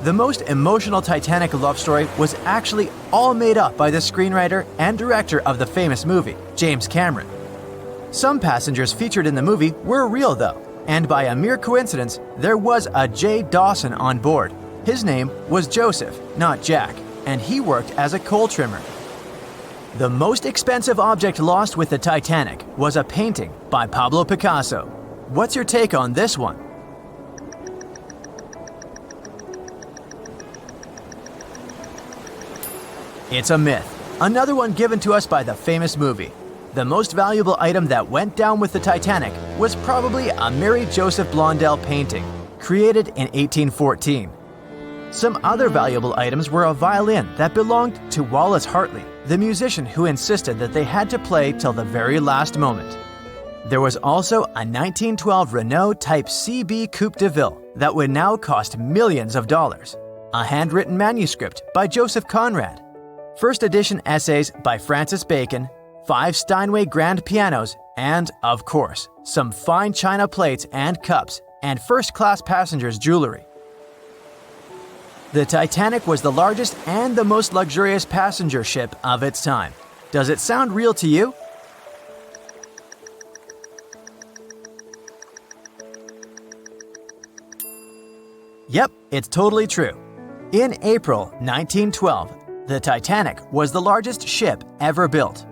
The most emotional Titanic love story was actually all made up by the screenwriter and director of the famous movie, James Cameron. Some passengers featured in the movie were real though, and by a mere coincidence, there was a J. Dawson on board. His name was Joseph, not Jack, and he worked as a coal trimmer. The most expensive object lost with the Titanic was a painting by Pablo Picasso. What's your take on this one? It's a myth. Another one given to us by the famous movie. The most valuable item that went down with the Titanic was probably a Mary Joseph Blondell painting, created in 1814. Some other valuable items were a violin that belonged to Wallace Hartley, the musician who insisted that they had to play till the very last moment. There was also a 1912 Renault Type CB Coupe de Ville that would now cost millions of dollars, a handwritten manuscript by Joseph Conrad, first edition essays by Francis Bacon, 5 Steinway grand pianos, and, of course, some fine china plates and cups, and first-class passengers' jewelry. The Titanic was the largest and the most luxurious passenger ship of its time. Does it sound real to you? Yep, it's totally true. In April 1912, the Titanic was the largest ship ever built.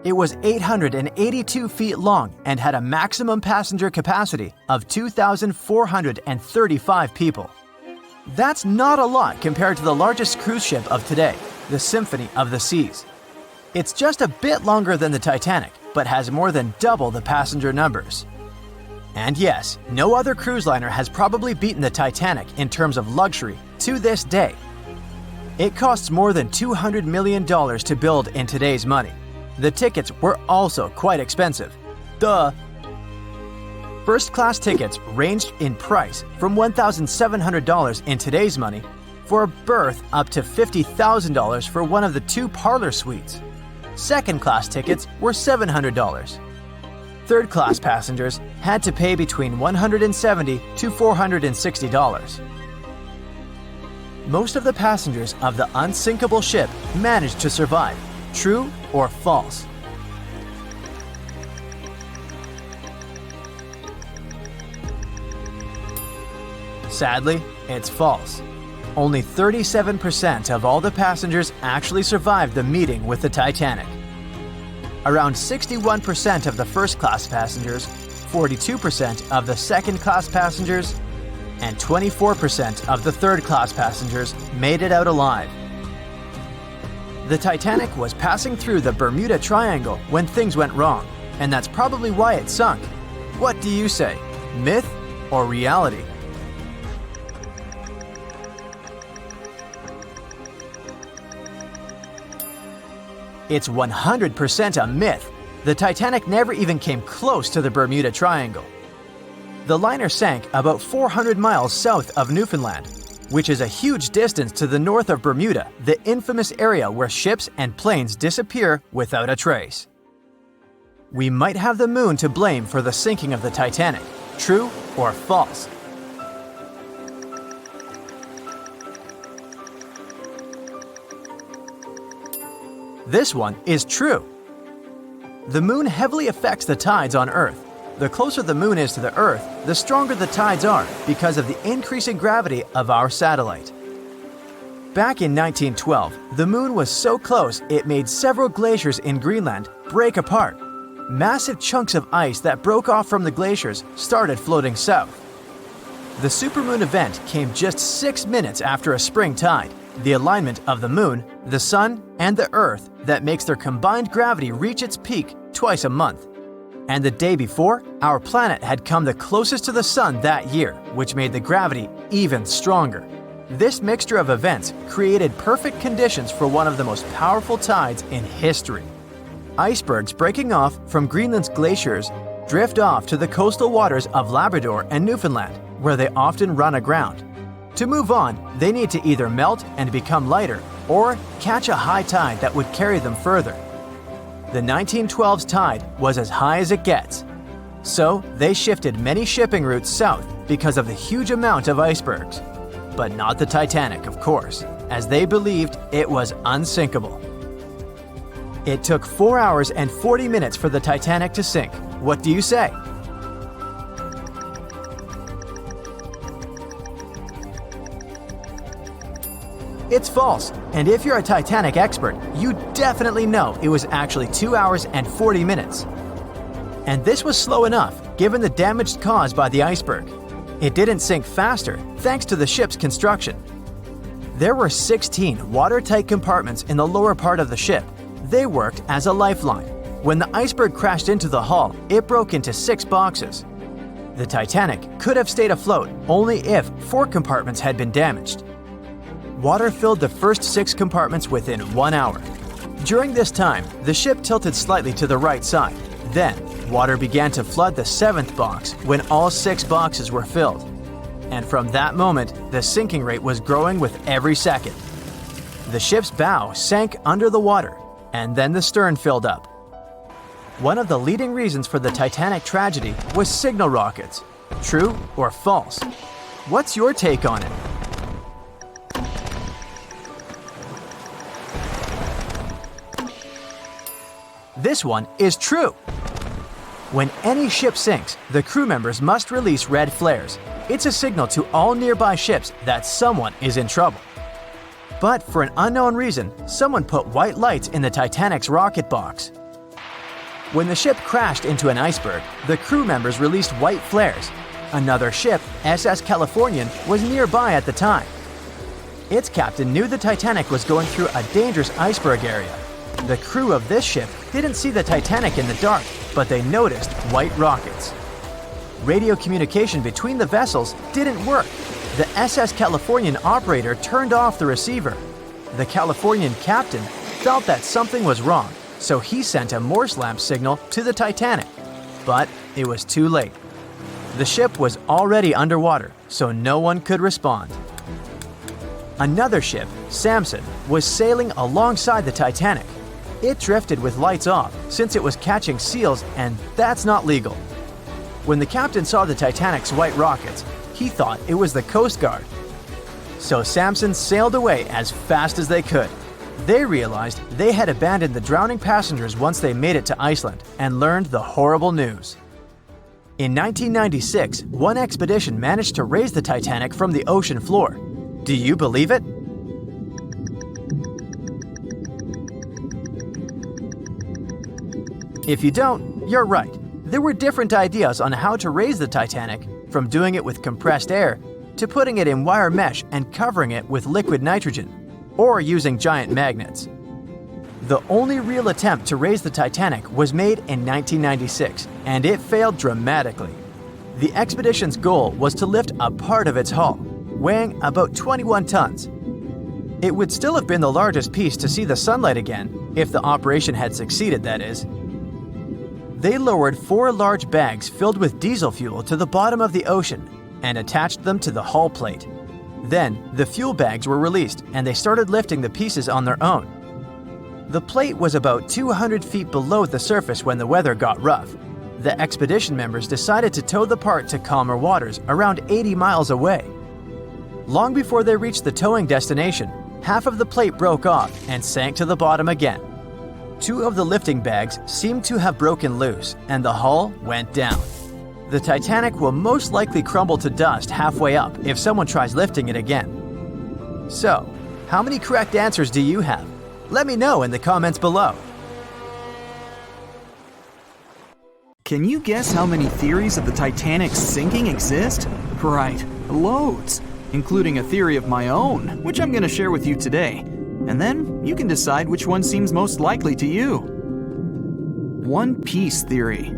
It was 882 feet long and had a maximum passenger capacity of 2,435 people. That's not a lot compared to the largest cruise ship of today, the Symphony of the Seas. It's just a bit longer than the Titanic, but has more than double the passenger numbers. And yes, no other cruise liner has probably beaten the Titanic in terms of luxury to this day. It costs more than $200 million to build in today's money. The tickets were also quite expensive. Duh! First-class tickets ranged in price from $1,700 in today's money for a berth up to $50,000 for one of the 2 parlor suites. Second-class tickets were $700. Third-class passengers had to pay between $170 to $460. Most of the passengers of the unsinkable ship managed to survive. True or false? Sadly, it's false. Only 37% of all the passengers actually survived the meeting with the Titanic. Around 61% of the first-class passengers, 42% of the second-class passengers, and 24% of the third-class passengers made it out alive. The Titanic was passing through the Bermuda Triangle when things went wrong, and that's probably why it sunk. What do you say? Myth or reality? It's 100% a myth. The Titanic never even came close to the Bermuda Triangle. The liner sank about 400 miles south of Newfoundland, which is a huge distance to the north of Bermuda, the infamous area where ships and planes disappear without a trace. We might have the moon to blame for the sinking of the Titanic. True or false? This one is true. The moon heavily affects the tides on Earth. The closer the moon is to the Earth, the stronger the tides are because of the increasing gravity of our satellite. Back in 1912, the moon was so close it made several glaciers in Greenland break apart. Massive chunks of ice that broke off from the glaciers started floating south. The supermoon event came just 6 minutes after a spring tide, the alignment of the moon, the sun, and the Earth that makes their combined gravity reach its peak twice a month. And the day before, our planet had come the closest to the sun that year, which made the gravity even stronger. This mixture of events created perfect conditions for one of the most powerful tides in history. Icebergs breaking off from Greenland's glaciers drift off to the coastal waters of Labrador and Newfoundland, where they often run aground. To move on, they need to either melt and become lighter or catch a high tide that would carry them further. The 1912's tide was as high as it gets. So they shifted many shipping routes south because of the huge amount of icebergs. But not the Titanic, of course, as they believed it was unsinkable. It took 4 hours and 40 minutes for the Titanic to sink. What do you say? It's false, and if you're a Titanic expert, you definitely know it was actually 2 hours and 40 minutes. And this was slow enough, given the damage caused by the iceberg. It didn't sink faster, thanks to the ship's construction. There were 16 watertight compartments in the lower part of the ship. They worked as a lifeline. When the iceberg crashed into the hull, it broke into 6 boxes. The Titanic could have stayed afloat only if 4 compartments had been damaged. Water filled the first 6 compartments within 1 hour. During this time, the ship tilted slightly to the right side. Then, water began to flood the 7th box when all 6 boxes were filled. And from that moment, the sinking rate was growing with every second. The ship's bow sank under the water, and then the stern filled up. One of the leading reasons for the Titanic tragedy was signal rockets. True or false? What's your take on it? This one is true. When any ship sinks, the crew members must release red flares. It's a signal to all nearby ships that someone is in trouble. But for an unknown reason, someone put white lights in the Titanic's rocket box. When the ship crashed into an iceberg, the crew members released white flares. Another ship, SS Californian, was nearby at the time. Its captain knew the Titanic was going through a dangerous iceberg area. The crew of this ship didn't see the Titanic in the dark, but they noticed white rockets. Radio communication between the vessels didn't work. The SS Californian operator turned off the receiver. The Californian captain felt that something was wrong, so he sent a Morse lamp signal to the Titanic. But it was too late. The ship was already underwater, so no one could respond. Another ship, Samson, was sailing alongside the Titanic. It drifted with lights off since it was catching seals, and that's not legal. When the captain saw the Titanic's white rockets, he thought it was the Coast Guard. So Samson sailed away as fast as they could. They realized they had abandoned the drowning passengers once they made it to Iceland and learned the horrible news. In 1996, one expedition managed to raise the Titanic from the ocean floor. Do you believe it? If you don't, you're right. There were different ideas on how to raise the Titanic, from doing it with compressed air to putting it in wire mesh and covering it with liquid nitrogen, or using giant magnets. The only real attempt to raise the Titanic was made in 1996, and it failed dramatically. The expedition's goal was to lift a part of its hull, weighing about 21 tons. It would still have been the largest piece to see the sunlight again, if the operation had succeeded, that is. They lowered 4 large bags filled with diesel fuel to the bottom of the ocean and attached them to the hull plate. Then, the fuel bags were released and they started lifting the pieces on their own. The plate was about 200 feet below the surface when the weather got rough. The expedition members decided to tow the part to calmer waters around 80 miles away. Long before they reached the towing destination, half of the plate broke off and sank to the bottom again. 2 of the lifting bags seemed to have broken loose and the hull went down. The Titanic will most likely crumble to dust halfway up if someone tries lifting it again. So, how many correct answers do you have? Let me know in the comments below. Can you guess how many theories of the Titanic's sinking exist? Right, loads, including a theory of my own, which I'm going to share with you today. And then you can decide which one seems most likely to you. One Piece theory.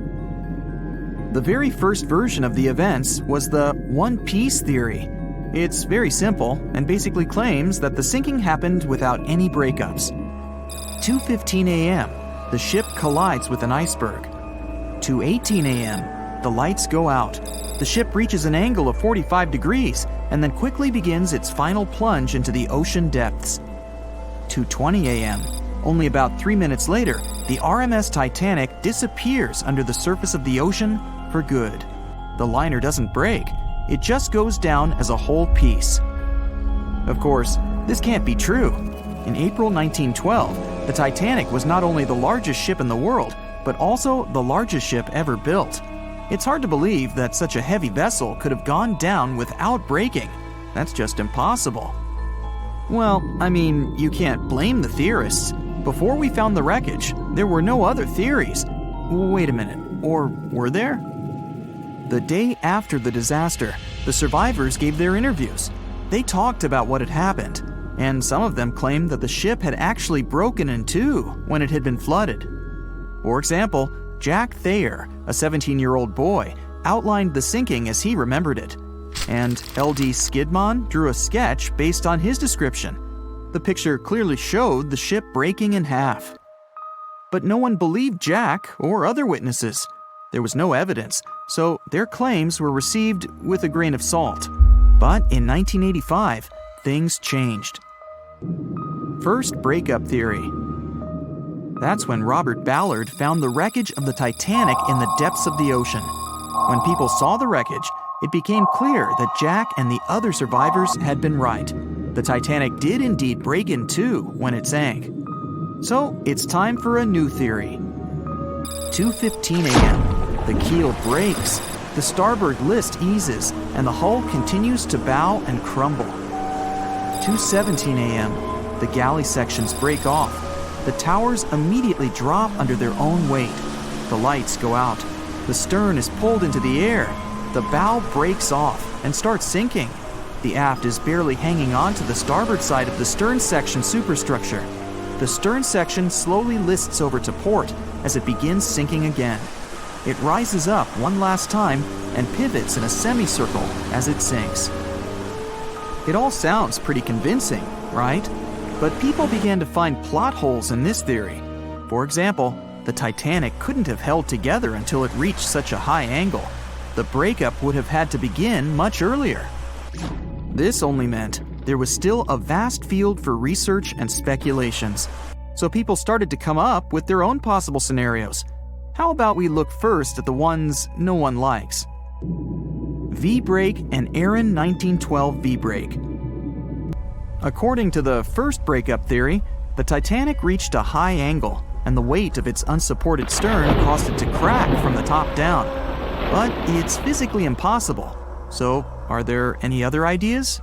The very first version of the events was the One Piece theory. It's very simple and basically claims that the sinking happened without any breakups. 2:15 a.m., the ship collides with an iceberg. 2:18 a.m., the lights go out. The ship reaches an angle of 45 degrees and then quickly begins its final plunge into the ocean depths. 2:20 a.m., only about 3 minutes later, the RMS Titanic disappears under the surface of the ocean for good. The liner doesn't break, it just goes down as a whole piece. Of course, this can't be true. In April 1912, the Titanic was not only the largest ship in the world, but also the largest ship ever built. It's hard to believe that such a heavy vessel could have gone down without breaking. That's just impossible. Well, I mean, you can't blame the theorists. Before we found the wreckage, there were no other theories. Wait a minute, or were there? The day after the disaster, the survivors gave their interviews. They talked about what had happened, and some of them claimed that the ship had actually broken in two when it had been flooded. For example, Jack Thayer, a 17-year-old boy, outlined the sinking as he remembered it, and L.D. Skidmon drew a sketch based on his description. The picture clearly showed the ship breaking in half. But no one believed Jack or other witnesses. There was no evidence, so their claims were received with a grain of salt. But in 1985, things changed. First, breakup theory. That's when Robert Ballard found the wreckage of the Titanic in the depths of the ocean. When people saw the wreckage, it became clear that Jack and the other survivors had been right. The Titanic did indeed break in two when it sank. So it's time for a new theory. 2:15 a.m. The keel breaks, the starboard list eases, and the hull continues to bow and crumble. 2:17 a.m. The galley sections break off. The towers immediately drop under their own weight. The lights go out. The stern is pulled into the air. The bow breaks off and starts sinking. The aft is barely hanging on to the starboard side of the stern section superstructure. The stern section slowly lists over to port as it begins sinking again. It rises up one last time and pivots in a semicircle as it sinks. It all sounds pretty convincing, right? But people began to find plot holes in this theory. For example, the Titanic couldn't have held together until it reached such a high angle. The breakup would have had to begin much earlier. This only meant there was still a vast field for research and speculations. So people started to come up with their own possible scenarios. How about we look first at the ones no one likes? V-brake and Aaron 1912 V-brake. According to the first breakup theory, the Titanic reached a high angle, and the weight of its unsupported stern caused it to crack from the top down. But it's physically impossible. So, are there any other ideas?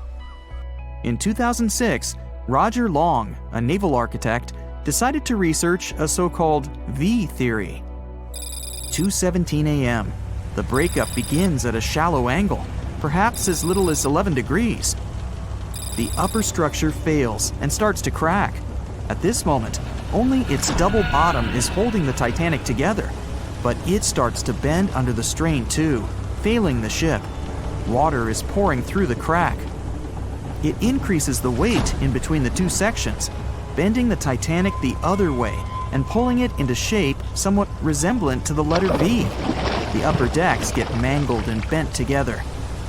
In 2006, Roger Long, a naval architect, decided to research a so-called V theory. 2:17 a.m. The breakup begins at a shallow angle, perhaps as little as 11 degrees. The upper structure fails and starts to crack. At this moment, Only its double bottom is holding the Titanic together. But it starts to bend under the strain too, failing the ship. Water is pouring through the crack. It increases the weight in between the two sections, bending the Titanic the other way and pulling it into shape somewhat resemblant to the letter V. The upper decks get mangled and bent together.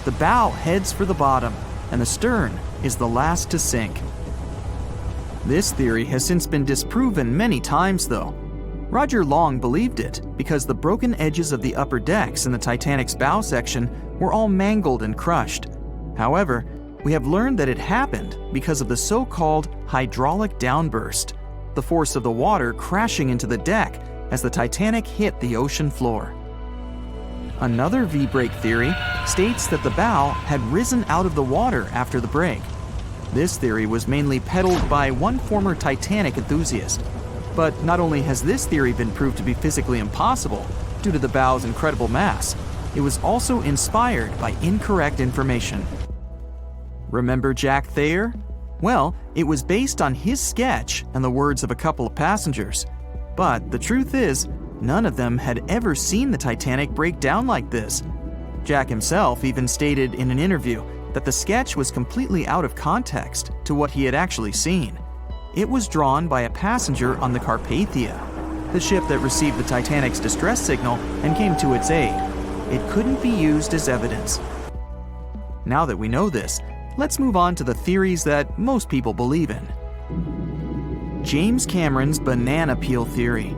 The bow heads for the bottom, and the stern is the last to sink. This theory has since been disproven many times, though. Roger Long believed it because the broken edges of the upper decks in the Titanic's bow section were all mangled and crushed. However, we have learned that it happened because of the so-called hydraulic downburst, the force of the water crashing into the deck as the Titanic hit the ocean floor. Another V-break theory states that the bow had risen out of the water after the break. This theory was mainly peddled by one former Titanic enthusiast. But not only has this theory been proved to be physically impossible due to the bow's incredible mass, it was also inspired by incorrect information. Remember Jack Thayer? Well, it was based on his sketch and the words of a couple of passengers. But the truth is, none of them had ever seen the Titanic break down like this. Jack himself even stated in an interview that the sketch was completely out of context to what he had actually seen. It was drawn by a passenger on the Carpathia, the ship that received the Titanic's distress signal and came to its aid. It couldn't be used as evidence. Now that we know this, let's move on to the theories that most people believe in. James Cameron's banana peel theory.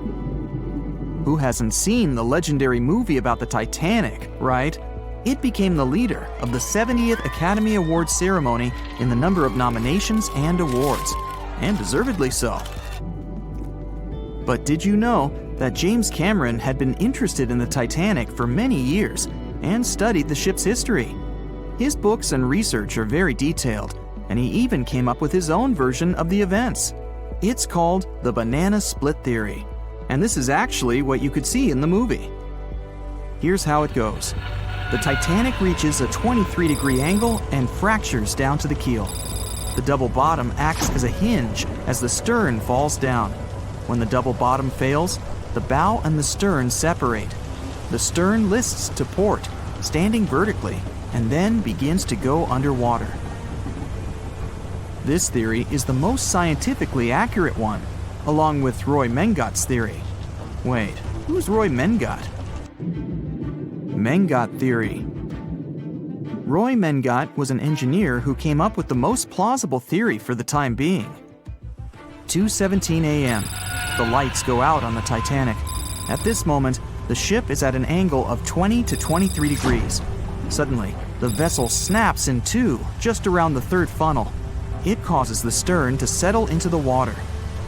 Who hasn't seen the legendary movie about the Titanic, right? It became the leader of the 70th Academy Awards ceremony in the number of nominations and awards, and deservedly so. But did you know that James Cameron had been interested in the Titanic for many years and studied the ship's history? His books and research are very detailed, and he even came up with his own version of the events. It's called the banana split theory, and this is actually what you could see in the movie. Here's how it goes. The Titanic reaches a 23-degree angle and fractures down to the keel. The double bottom acts as a hinge as the stern falls down. When the double bottom fails, the bow and the stern separate. The stern lists to port, standing vertically, and then begins to go underwater. This theory is the most scientifically accurate one, along with Roy Mengat's theory. Wait, who's Roy Mengat? Mengat theory. Roy Mengat was an engineer who came up with the most plausible theory for the time being. 2:17 a.m. The lights go out on the Titanic. At this moment, the ship is at an angle of 20 to 23 degrees. Suddenly, the vessel snaps in two just around the third funnel. It causes the stern to settle into the water.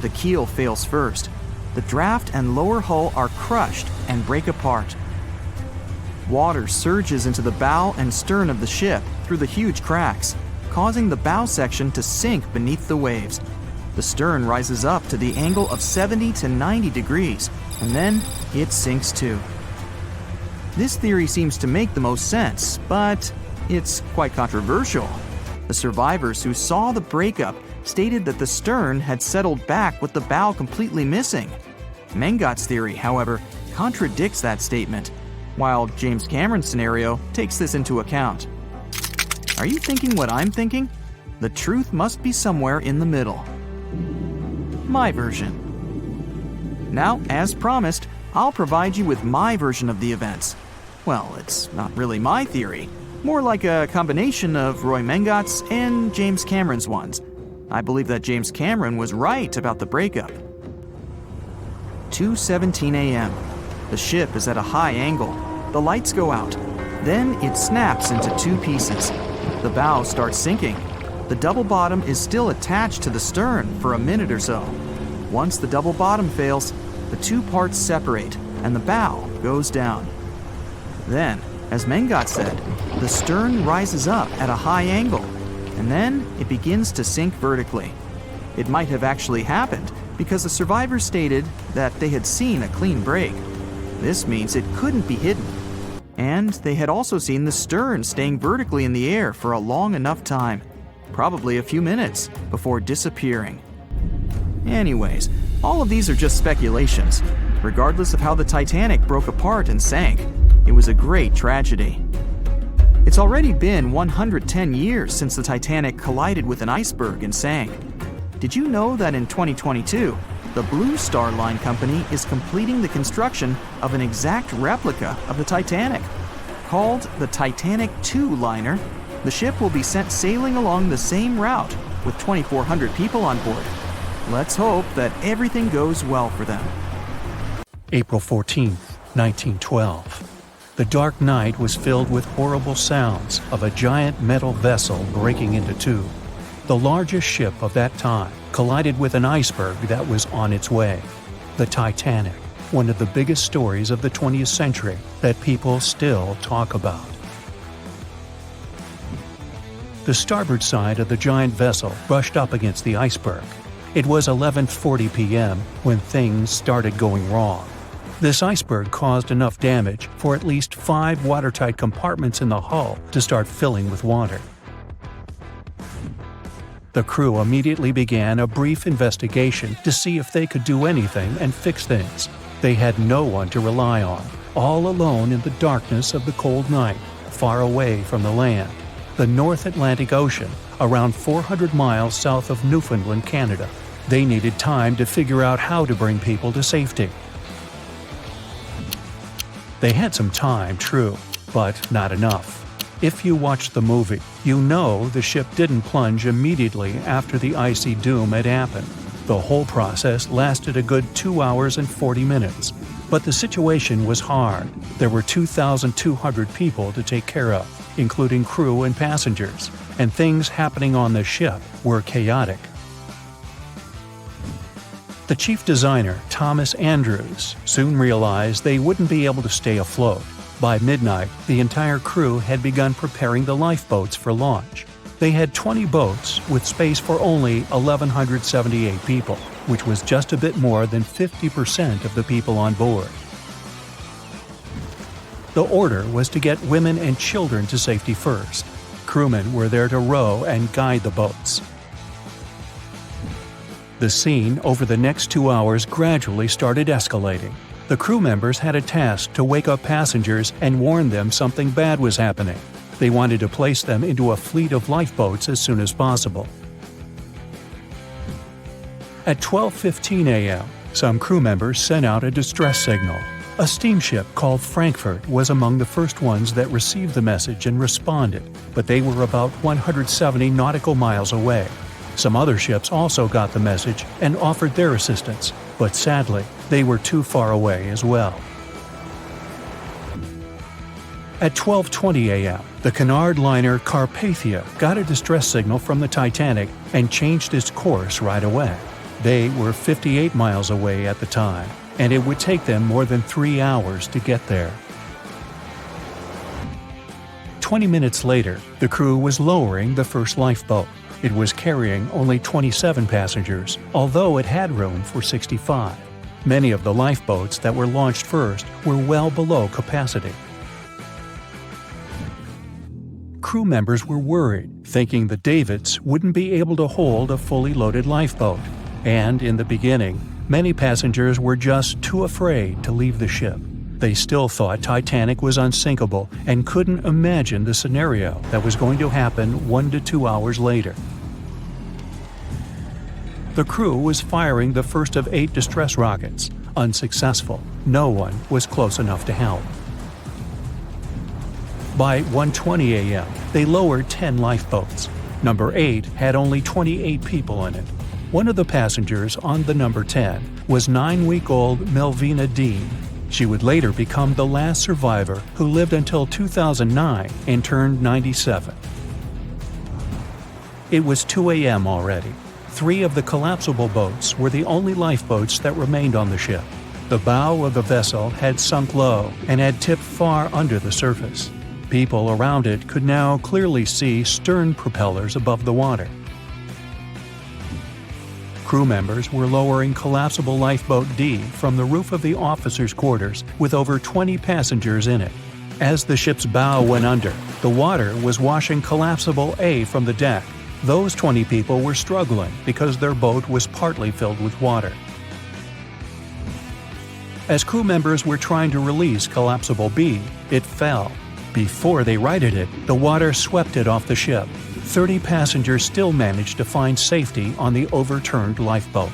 The keel fails first. The draft and lower hull are crushed and break apart. Water surges into the bow and stern of the ship through the huge cracks, causing the bow section to sink beneath the waves. The stern rises up to the angle of 70 to 90 degrees, and then it sinks too. This theory seems to make the most sense, but it's quite controversial. The survivors who saw the breakup stated that the stern had settled back with the bow completely missing. Mengat's theory, however, contradicts that statement, while James Cameron's scenario takes this into account. Are you thinking what I'm thinking? The truth must be somewhere in the middle. My version. Now, as promised, I'll provide you with my version of the events. Well, it's not really my theory, more like a combination of Roy Mengat's and James Cameron's ones. I believe that James Cameron was right about the breakup. 2:17 a.m. The ship is at a high angle. The lights go out. Then it snaps into two pieces. The bow starts sinking. The double bottom is still attached to the stern for a minute or so. Once the double bottom fails, the two parts separate and the bow goes down. Then, as Mengat said, the stern rises up at a high angle, and then it begins to sink vertically. It might have actually happened because the survivors stated that they had seen a clean break. This means it couldn't be hidden. And they had also seen the stern staying vertically in the air for a long enough time, probably a few minutes, before disappearing. Anyways, All of these are just speculations. Regardless of how the Titanic broke apart and sank, it was a great tragedy. It's already been 110 years since the Titanic collided with an iceberg and sank. Did you know that in 2022, the Blue Star Line Company is completing the construction of an exact replica of the Titanic? Called the Titanic II liner, the ship will be sent sailing along the same route with 2,400 people on board. Let's hope that everything goes well for them. April 14, 1912. The dark night was filled with horrible sounds of a giant metal vessel breaking into two. The largest ship of that time collided with an iceberg that was on its way. The Titanic, one of the biggest stories of the 20th century that people still talk about. The starboard side of the giant vessel brushed up against the iceberg. It was 11:40 p.m. when things started going wrong. This iceberg caused enough damage for at least 5 watertight compartments in the hull to start filling with water. The crew immediately began a brief investigation to see if they could do anything and fix things. They had no one to rely on, all alone in the darkness of the cold night, far away from the land. The North Atlantic Ocean, around 400 miles south of Newfoundland, Canada. They needed time to figure out how to bring people to safety. They had some time, true, but not enough. If you watched the movie, you know the ship didn't plunge immediately after the icy doom had happened. The whole process lasted a good 2 hours and 40 minutes. But the situation was hard. There were 2,200 people to take care of, including crew and passengers, and things happening on the ship were chaotic. The chief designer, Thomas Andrews, soon realized they wouldn't be able to stay afloat. By midnight, the entire crew had begun preparing the lifeboats for launch. They had 20 boats with space for only 1,178 people, which was just a bit more than 50% of the people on board. The order was to get women and children to safety first. Crewmen were there to row and guide the boats. The scene over the next 2 hours gradually started escalating. The crew members had a task to wake up passengers and warn them something bad was happening. They wanted to place them into a fleet of lifeboats as soon as possible. At 12:15 a.m., some crew members sent out a distress signal. A steamship called Frankfurt was among the first ones that received the message and responded, but they were about 170 nautical miles away. Some other ships also got the message and offered their assistance, but sadly, they were too far away as well. At 12:20 a.m., the Cunard liner Carpathia got a distress signal from the Titanic and changed its course right away. They were 58 miles away at the time, and it would take them more than 3 hours to get there. 20 minutes later, the crew was lowering the first lifeboat. It was carrying only 27 passengers, although it had room for 65. Many of the lifeboats that were launched first were well below capacity. Crew members were worried, thinking the Davids wouldn't be able to hold a fully loaded lifeboat. And in the beginning, many passengers were just too afraid to leave the ship. They still thought Titanic was unsinkable and couldn't imagine the scenario that was going to happen 1 to 2 hours later. The crew was firing the first of 8 distress rockets. Unsuccessful. No one was close enough to help. By 1:20 a.m., they lowered 10 lifeboats. Number 8 had only 28 people in it. One of the passengers on the number 10 was 9-week-old Melvina Dean. She would later become the last survivor who lived until 2009 and turned 97. It was 2 a.m. already. 3 of the collapsible boats were the only lifeboats that remained on the ship. The bow of the vessel had sunk low and had tipped far under the surface. People around it could now clearly see stern propellers above the water. Crew members were lowering collapsible lifeboat D from the roof of the officers' quarters with over 20 passengers in it. As the ship's bow went under, the water was washing collapsible A from the deck. Those 20 people were struggling because their boat was partly filled with water. As crew members were trying to release Collapsible B, it fell. Before they righted it, the water swept it off the ship. 30 passengers still managed to find safety on the overturned lifeboat.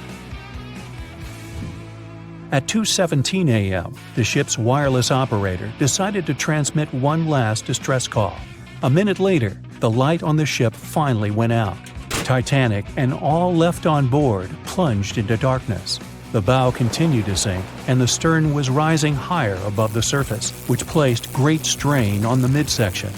At 2:17 a.m., the ship's wireless operator decided to transmit one last distress call. A minute later, the light on the ship finally went out. Titanic and all left on board plunged into darkness. The bow continued to sink, and the stern was rising higher above the surface, which placed great strain on the midsection.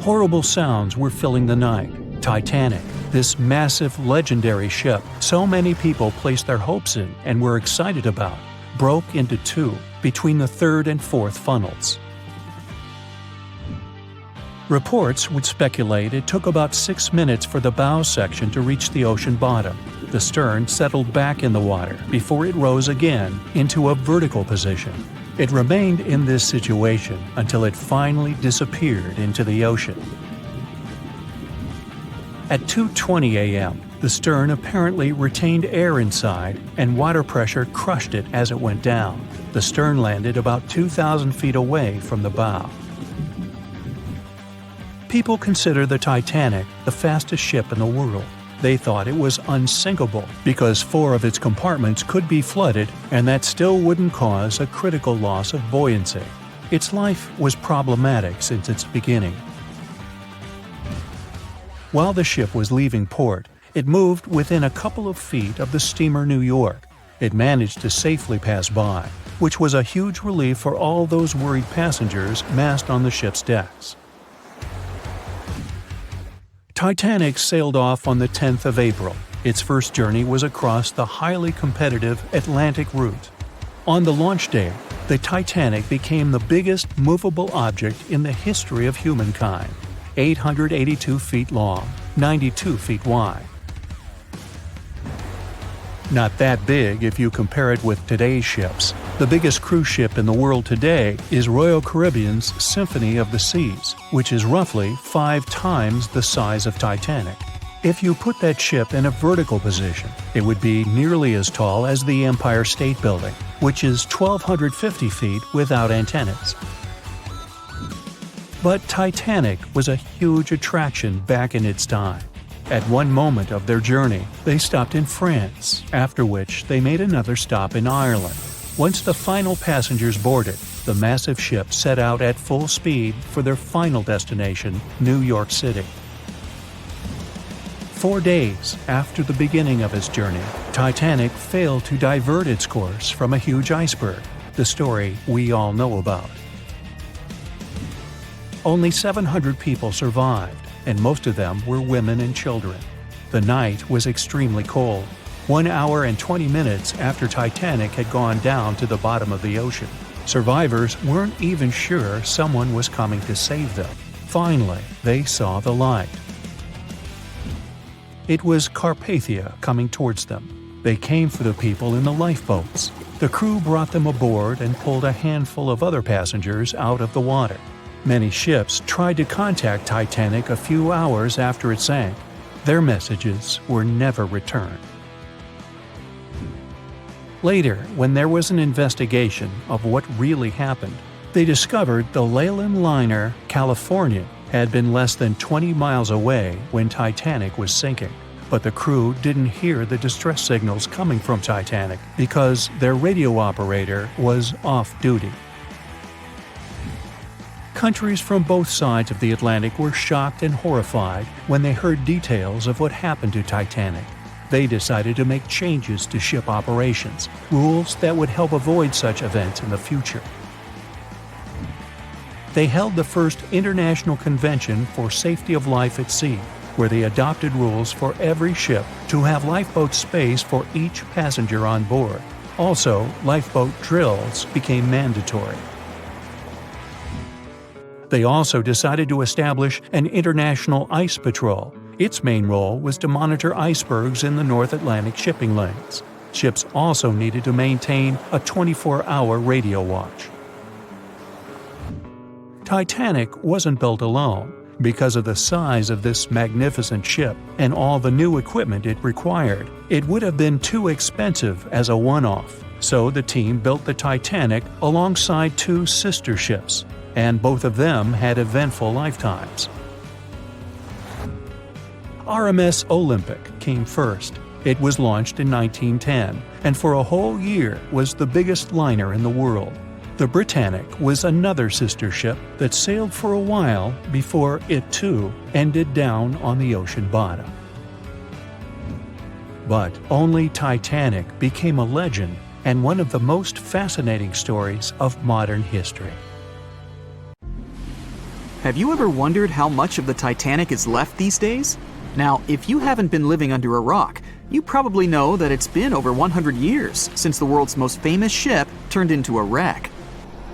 Horrible sounds were filling the night. Titanic, this massive, legendary ship so many people placed their hopes in and were excited about, broke into two between the third and fourth funnels. Reports would speculate it took about 6 minutes for the bow section to reach the ocean bottom. The stern settled back in the water before it rose again into a vertical position. It remained in this situation until it finally disappeared into the ocean. At 2:20 a.m., the stern apparently retained air inside, and water pressure crushed it as it went down. The stern landed about 2,000 feet away from the bow. People consider the Titanic the fastest ship in the world. They thought it was unsinkable because 4 of its compartments could be flooded, and that still wouldn't cause a critical loss of buoyancy. Its life was problematic since its beginning. While the ship was leaving port, it moved within a couple of feet of the steamer New York. It managed to safely pass by, which was a huge relief for all those worried passengers massed on the ship's decks. Titanic sailed off on the 10th of April. Its first journey was across the highly competitive Atlantic route. On the launch day, the Titanic became the biggest movable object in the history of humankind. 882 feet long, 92 feet wide. Not that big if you compare it with today's ships. The biggest cruise ship in the world today is Royal Caribbean's Symphony of the Seas, which is roughly 5 times the size of Titanic. If you put that ship in a vertical position, it would be nearly as tall as the Empire State Building, which is 1,250 feet without antennas. But Titanic was a huge attraction back in its time. At one moment of their journey, they stopped in France, after which they made another stop in Ireland. Once the final passengers boarded, the massive ship set out at full speed for their final destination, New York City. 4 days after the beginning of its journey, Titanic failed to divert its course from a huge iceberg, the story we all know about. Only 700 people survived, and most of them were women and children. The night was extremely cold, 1 hour and 20 minutes after Titanic had gone down to the bottom of the ocean. Survivors weren't even sure someone was coming to save them. Finally, they saw the light. It was Carpathia coming towards them. They came for the people in the lifeboats. The crew brought them aboard and pulled a handful of other passengers out of the water. Many ships tried to contact Titanic a few hours after it sank. Their messages were never returned. Later, when there was an investigation of what really happened, they discovered the Leyland liner California had been less than 20 miles away when Titanic was sinking. But the crew didn't hear the distress signals coming from Titanic because their radio operator was off duty. Countries from both sides of the Atlantic were shocked and horrified when they heard details of what happened to Titanic. They decided to make changes to ship operations, rules that would help avoid such events in the future. They held the first International Convention for Safety of Life at Sea, where they adopted rules for every ship to have lifeboat space for each passenger on board. Also, lifeboat drills became mandatory. They also decided to establish an international ice patrol. Its main role was to monitor icebergs in the North Atlantic shipping lanes. Ships also needed to maintain a 24-hour radio watch. Titanic wasn't built alone. Because of the size of this magnificent ship and all the new equipment it required, it would have been too expensive as a one-off. So the team built the Titanic alongside two sister ships, and both of them had eventful lifetimes. RMS Olympic came first. It was launched in 1910, and for a whole year was the biggest liner in the world. The Britannic was another sister ship that sailed for a while before it too ended down on the ocean bottom. But only Titanic became a legend and one of the most fascinating stories of modern history. Have you ever wondered how much of the Titanic is left these days? Now, if you haven't been living under a rock, you probably know that it's been over 100 years since the world's most famous ship turned into a wreck.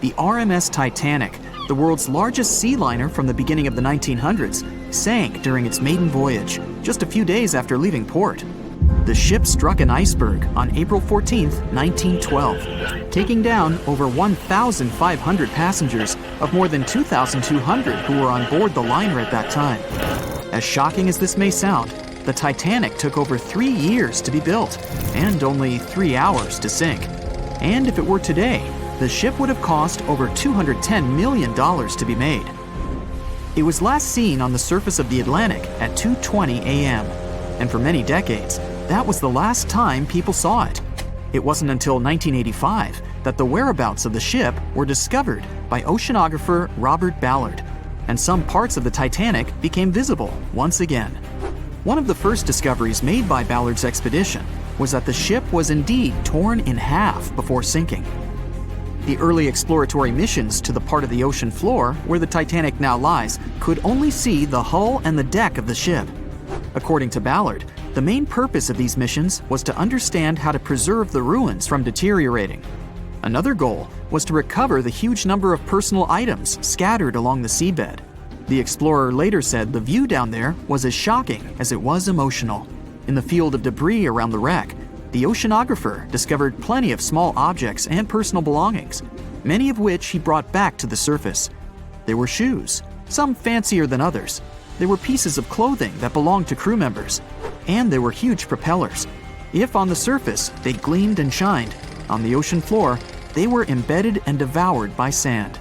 The RMS Titanic, the world's largest sea liner from the beginning of the 1900s, sank during its maiden voyage, just a few days after leaving port. The ship struck an iceberg on April 14, 1912, taking down over 1,500 passengers of more than 2,200 who were on board the liner at that time. As shocking as this may sound, the Titanic took over 3 years to be built and only 3 hours to sink. And if it were today, the ship would have cost over $210 million to be made. It was last seen on the surface of the Atlantic at 2:20 a.m., and for many decades, that was the last time people saw it. It wasn't until 1985 that the whereabouts of the ship were discovered by oceanographer Robert Ballard, and some parts of the Titanic became visible once again. One of the first discoveries made by Ballard's expedition was that the ship was indeed torn in half before sinking. The early exploratory missions to the part of the ocean floor where the Titanic now lies could only see the hull and the deck of the ship. According to Ballard, the main purpose of these missions was to understand how to preserve the ruins from deteriorating. Another goal was to recover the huge number of personal items scattered along the seabed. The explorer later said the view down there was as shocking as it was emotional. In the field of debris around the wreck, the oceanographer discovered plenty of small objects and personal belongings, many of which he brought back to the surface. There were shoes, some fancier than others. There were pieces of clothing that belonged to crew members. And there were huge propellers. If on the surface they gleamed and shined, on the ocean floor they were embedded and devoured by sand.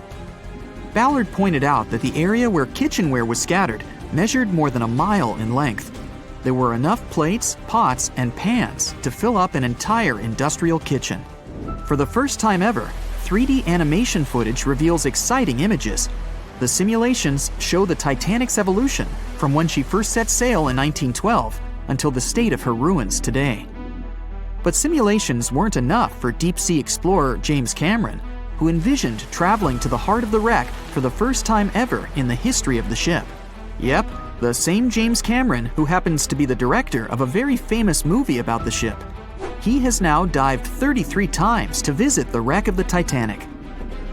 Ballard pointed out that the area where kitchenware was scattered measured more than a mile in length. There were enough plates, pots, and pans to fill up an entire industrial kitchen. For the first time ever, 3D animation footage reveals exciting images. The simulations show the Titanic's evolution from when she first set sail in 1912 until the state of her ruins today. But simulations weren't enough for deep-sea explorer James Cameron, who envisioned traveling to the heart of the wreck for the first time ever in the history of the ship. Yep, the same James Cameron who happens to be the director of a very famous movie about the ship. He has now dived 33 times to visit the wreck of the Titanic.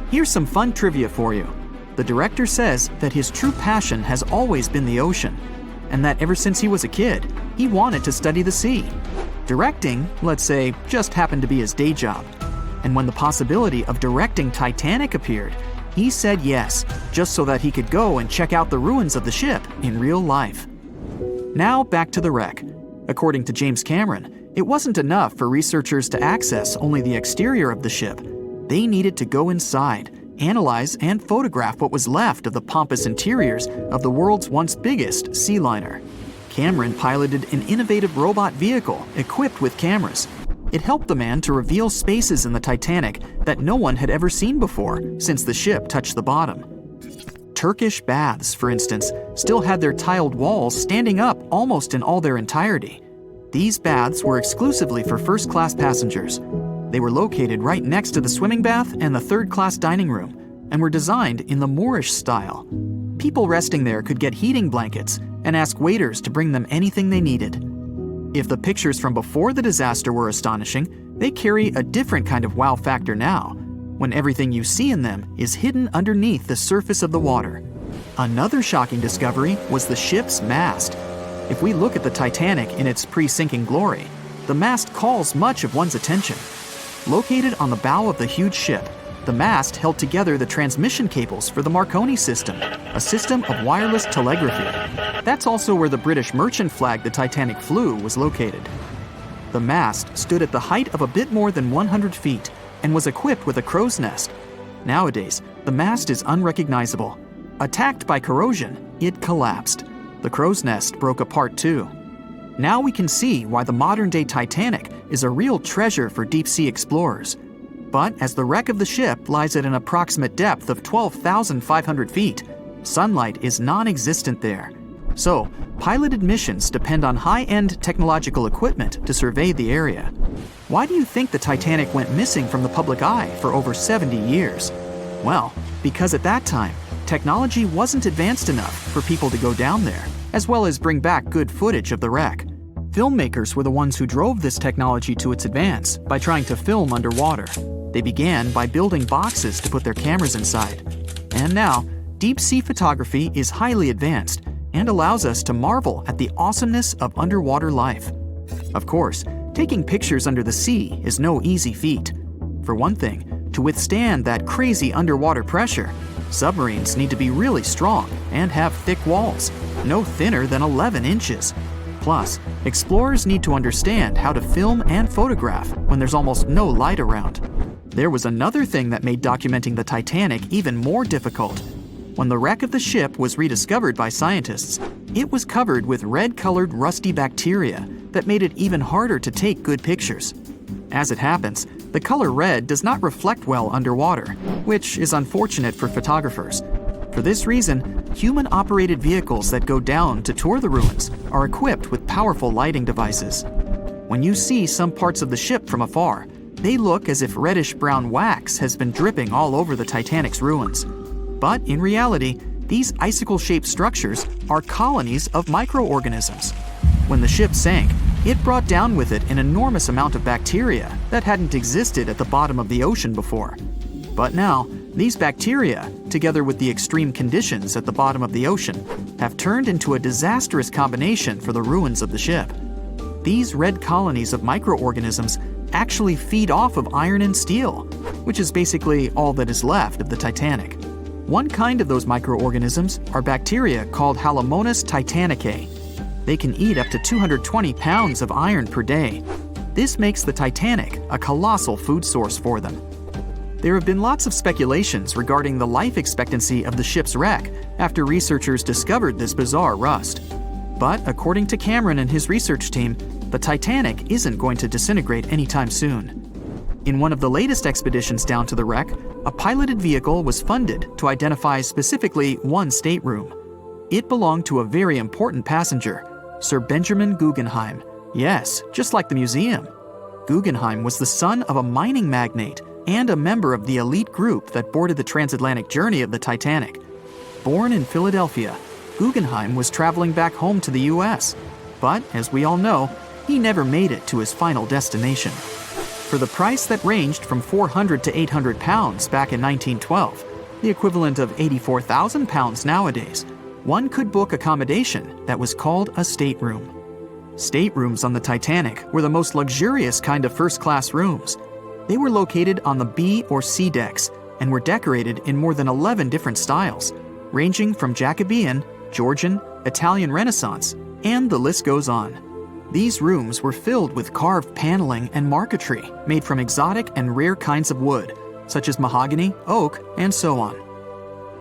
Here's some fun trivia for you. The director says that his true passion has always been the ocean, and that ever since he was a kid, he wanted to study the sea. Directing, let's say, just happened to be his day job. And when the possibility of directing Titanic appeared, he said yes, just so that he could go and check out the ruins of the ship in real life. Now back to the wreck. According to James Cameron, it wasn't enough for researchers to access only the exterior of the ship. They needed to go inside, analyze and photograph what was left of the pompous interiors of the world's once biggest sea liner. Cameron piloted an innovative robot vehicle equipped with cameras. It helped the man to reveal spaces in the Titanic that no one had ever seen before since the ship touched the bottom. Turkish baths, for instance, still had their tiled walls standing up almost in all their entirety. These baths were exclusively for first-class passengers. They were located right next to the swimming bath and the third-class dining room, and were designed in the Moorish style. People resting there could get heating blankets and ask waiters to bring them anything they needed. If the pictures from before the disaster were astonishing, they carry a different kind of wow factor now, when everything you see in them is hidden underneath the surface of the water. Another shocking discovery was the ship's mast. If we look at the Titanic in its pre-sinking glory, the mast calls much of one's attention. Located on the bow of the huge ship, the mast held together the transmission cables for the Marconi system, a system of wireless telegraphy. That's also where the British merchant flag the Titanic flew was located. The mast stood at the height of a bit more than 100 feet and was equipped with a crow's nest. Nowadays, the mast is unrecognizable. Attacked by corrosion, it collapsed. The crow's nest broke apart too. Now we can see why the modern-day Titanic is a real treasure for deep-sea explorers. But as the wreck of the ship lies at an approximate depth of 12,500 feet, sunlight is non-existent there. So, piloted missions depend on high-end technological equipment to survey the area. Why do you think the Titanic went missing from the public eye for over 70 years? Well, because at that time, technology wasn't advanced enough for people to go down there, as well as bring back good footage of the wreck. Filmmakers were the ones who drove this technology to its advance by trying to film underwater. They began by building boxes to put their cameras inside. And now, deep-sea photography is highly advanced and allows us to marvel at the awesomeness of underwater life. Of course, taking pictures under the sea is no easy feat. For one thing, to withstand that crazy underwater pressure, submarines need to be really strong and have thick walls, no thinner than 11 inches. Plus, explorers need to understand how to film and photograph when there's almost no light around. There was another thing that made documenting the Titanic even more difficult. When the wreck of the ship was rediscovered by scientists, it was covered with red-colored rusty bacteria that made it even harder to take good pictures. As it happens, the color red does not reflect well underwater, which is unfortunate for photographers. For this reason, human-operated vehicles that go down to tour the ruins are equipped with powerful lighting devices. When you see some parts of the ship from afar, they look as if reddish-brown wax has been dripping all over the Titanic's ruins. But in reality, these icicle-shaped structures are colonies of microorganisms. When the ship sank, it brought down with it an enormous amount of bacteria that hadn't existed at the bottom of the ocean before. But now, these bacteria, together with the extreme conditions at the bottom of the ocean, have turned into a disastrous combination for the ruins of the ship. These red colonies of microorganisms actually feed off of iron and steel, which is basically all that is left of the Titanic. One kind of those microorganisms are bacteria called Halomonas titanicae. They can eat up to 220 pounds of iron per day. This makes the Titanic a colossal food source for them. There have been lots of speculations regarding the life expectancy of the ship's wreck after researchers discovered this bizarre rust. But according to Cameron and his research team, the Titanic isn't going to disintegrate anytime soon. In one of the latest expeditions down to the wreck, a piloted vehicle was funded to identify specifically one stateroom. It belonged to a very important passenger, Sir Benjamin Guggenheim. Yes, just like the museum. Guggenheim was the son of a mining magnate and a member of the elite group that boarded the transatlantic journey of the Titanic. Born in Philadelphia, Guggenheim was traveling back home to the US. But, as we all know, he never made it to his final destination. For the price that ranged from 400 to 800 pounds back in 1912, the equivalent of 84,000 pounds nowadays, one could book accommodation that was called a stateroom. Staterooms on the Titanic were the most luxurious kind of first-class rooms. They were located on the B or C decks and were decorated in more than 11 different styles, ranging from Jacobean, Georgian, Italian Renaissance, and the list goes on. These rooms were filled with carved paneling and marquetry made from exotic and rare kinds of wood, such as mahogany, oak, and so on.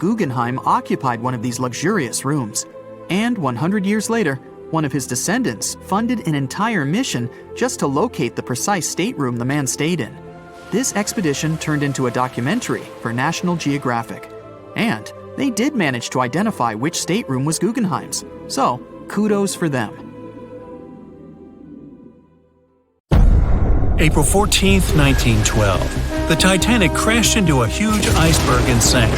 Guggenheim occupied one of these luxurious rooms, and 100 years later, one of his descendants funded an entire mission just to locate the precise stateroom the man stayed in. This expedition turned into a documentary for National Geographic, and they did manage to identify which stateroom was Guggenheim's, so kudos for them. April 14th, 1912. The Titanic crashed into a huge iceberg and sank.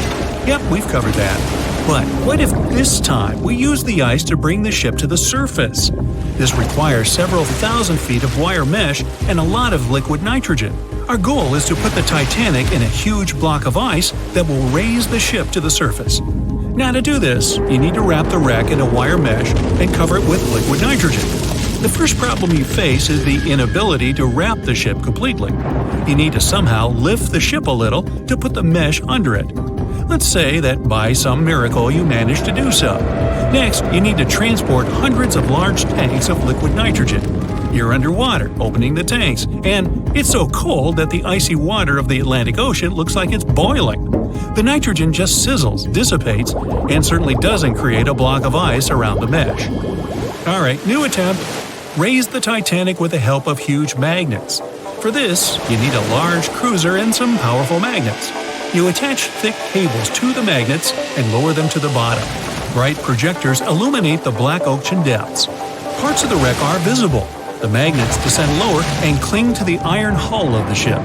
Yep, we've covered that. But what if this time we use the ice to bring the ship to the surface? This requires several thousand feet of wire mesh and a lot of liquid nitrogen. Our goal is to put the Titanic in a huge block of ice that will raise the ship to the surface. Now to do this, you need to wrap the wreck in a wire mesh and cover it with liquid nitrogen. The first problem you face is the inability to wrap the ship completely. You need to somehow lift the ship a little to put the mesh under it. Let's say that by some miracle you manage to do so. Next, you need to transport hundreds of large tanks of liquid nitrogen. You're underwater, opening the tanks, and it's so cold that the icy water of the Atlantic Ocean looks like it's boiling. The nitrogen just sizzles, dissipates, and certainly doesn't create a block of ice around the mesh. Alright, new attempt. Raise the Titanic with the help of huge magnets. For this, you need a large cruiser and some powerful magnets. You attach thick cables to the magnets and lower them to the bottom. Bright projectors illuminate the black ocean depths. Parts of the wreck are visible. The magnets descend lower and cling to the iron hull of the ship.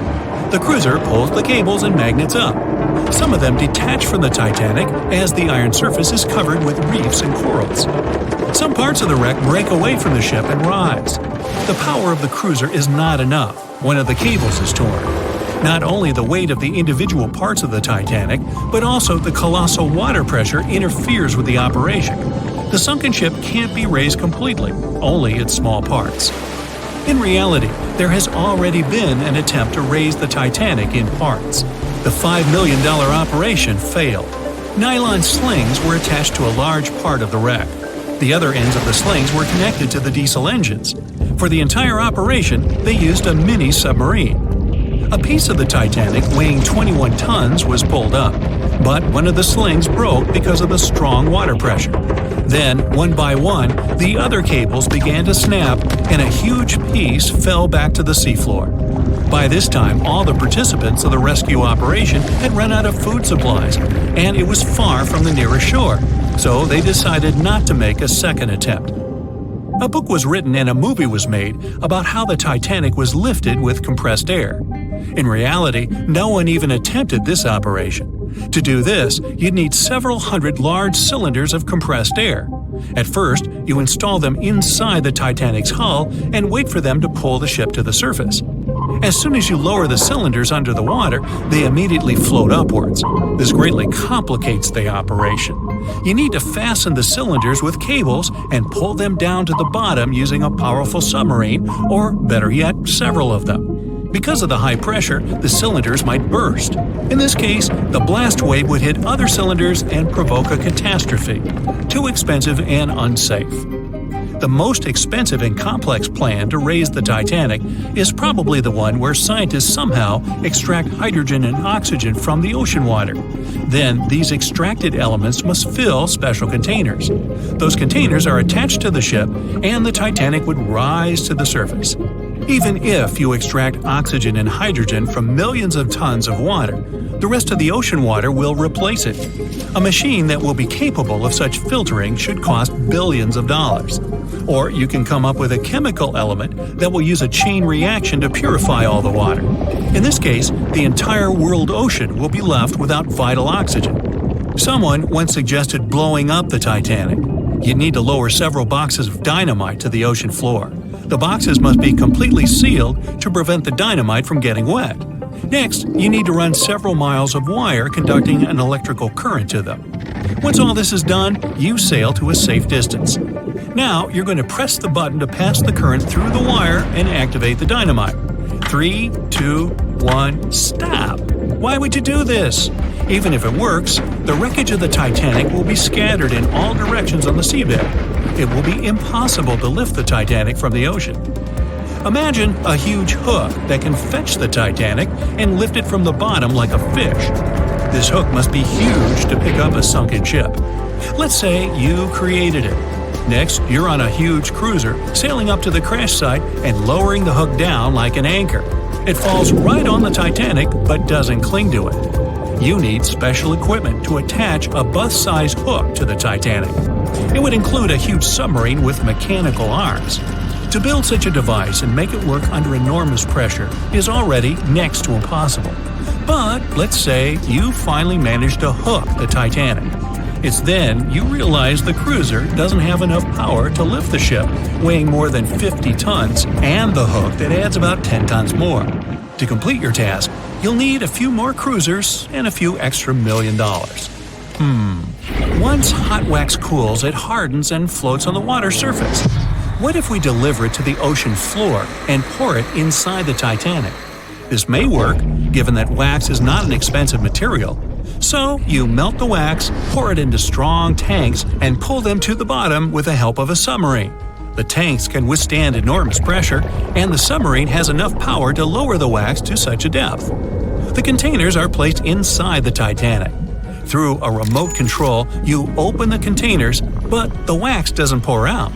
The cruiser pulls the cables and magnets up. Some of them detach from the Titanic as the iron surface is covered with reefs and corals. Some parts of the wreck break away from the ship and rise. The power of the cruiser is not enough. One of the cables is torn. Not only the weight of the individual parts of the Titanic, but also the colossal water pressure interferes with the operation. The sunken ship can't be raised completely, only its small parts. In reality, there has already been an attempt to raise the Titanic in parts. The $5 million operation failed. Nylon slings were attached to a large part of the wreck. The other ends of the slings were connected to the diesel engines. For the entire operation, they used a mini submarine. A piece of the Titanic weighing 21 tons was pulled up, but one of the slings broke because of the strong water pressure. Then, one by one, the other cables began to snap, and a huge piece fell back to the seafloor. By this time, all the participants of the rescue operation had run out of food supplies, and it was far from the nearest shore, so they decided not to make a second attempt. A book was written and a movie was made about how the Titanic was lifted with compressed air. In reality, no one even attempted this operation. To do this, you'd need several hundred large cylinders of compressed air. At first, you install them inside the Titanic's hull and wait for them to pull the ship to the surface. As soon as you lower the cylinders under the water, they immediately float upwards. This greatly complicates the operation. You need to fasten the cylinders with cables and pull them down to the bottom using a powerful submarine, or better yet, several of them. Because of the high pressure, the cylinders might burst. In this case, the blast wave would hit other cylinders and provoke a catastrophe. Too expensive and unsafe. The most expensive and complex plan to raise the Titanic is probably the one where scientists somehow extract hydrogen and oxygen from the ocean water. Then, these extracted elements must fill special containers. Those containers are attached to the ship, and the Titanic would rise to the surface. Even if you extract oxygen and hydrogen from millions of tons of water, the rest of the ocean water will replace it. A machine that will be capable of such filtering should cost billions of dollars. Or you can come up with a chemical element that will use a chain reaction to purify all the water. In this case, the entire world ocean will be left without vital oxygen. Someone once suggested blowing up the Titanic. You'd need to lower several boxes of dynamite to the ocean floor. The boxes must be completely sealed to prevent the dynamite from getting wet. Next, you need to run several miles of wire conducting an electrical current to them. Once all this is done, you sail to a safe distance. Now, you're going to press the button to pass the current through the wire and activate the dynamite. 3, 2, 1, stop! Why would you do this? Even if it works, the wreckage of the Titanic will be scattered in all directions on the seabed. It will be impossible to lift the Titanic from the ocean. Imagine a huge hook that can fetch the Titanic and lift it from the bottom like a fish. This hook must be huge to pick up a sunken ship. Let's say you created it. Next, you're on a huge cruiser, sailing up to the crash site and lowering the hook down like an anchor. It falls right on the Titanic but doesn't cling to it. You need special equipment to attach a bus-sized hook to the Titanic. It would include a huge submarine with mechanical arms. To build such a device and make it work under enormous pressure is already next to impossible. But let's say you finally managed to hook the Titanic. It's then you realize the cruiser doesn't have enough power to lift the ship, weighing more than 50 tons, and the hook that adds about 10 tons more. To complete your task, you'll need a few more cruisers and a few extra $1 million. Once hot wax cools, it hardens and floats on the water surface. What if we deliver it to the ocean floor and pour it inside the Titanic? This may work, given that wax is not an expensive material. So, you melt the wax, pour it into strong tanks, and pull them to the bottom with the help of a submarine. The tanks can withstand enormous pressure, and the submarine has enough power to lower the wax to such a depth. The containers are placed inside the Titanic. Through a remote control, you open the containers, but the wax doesn't pour out.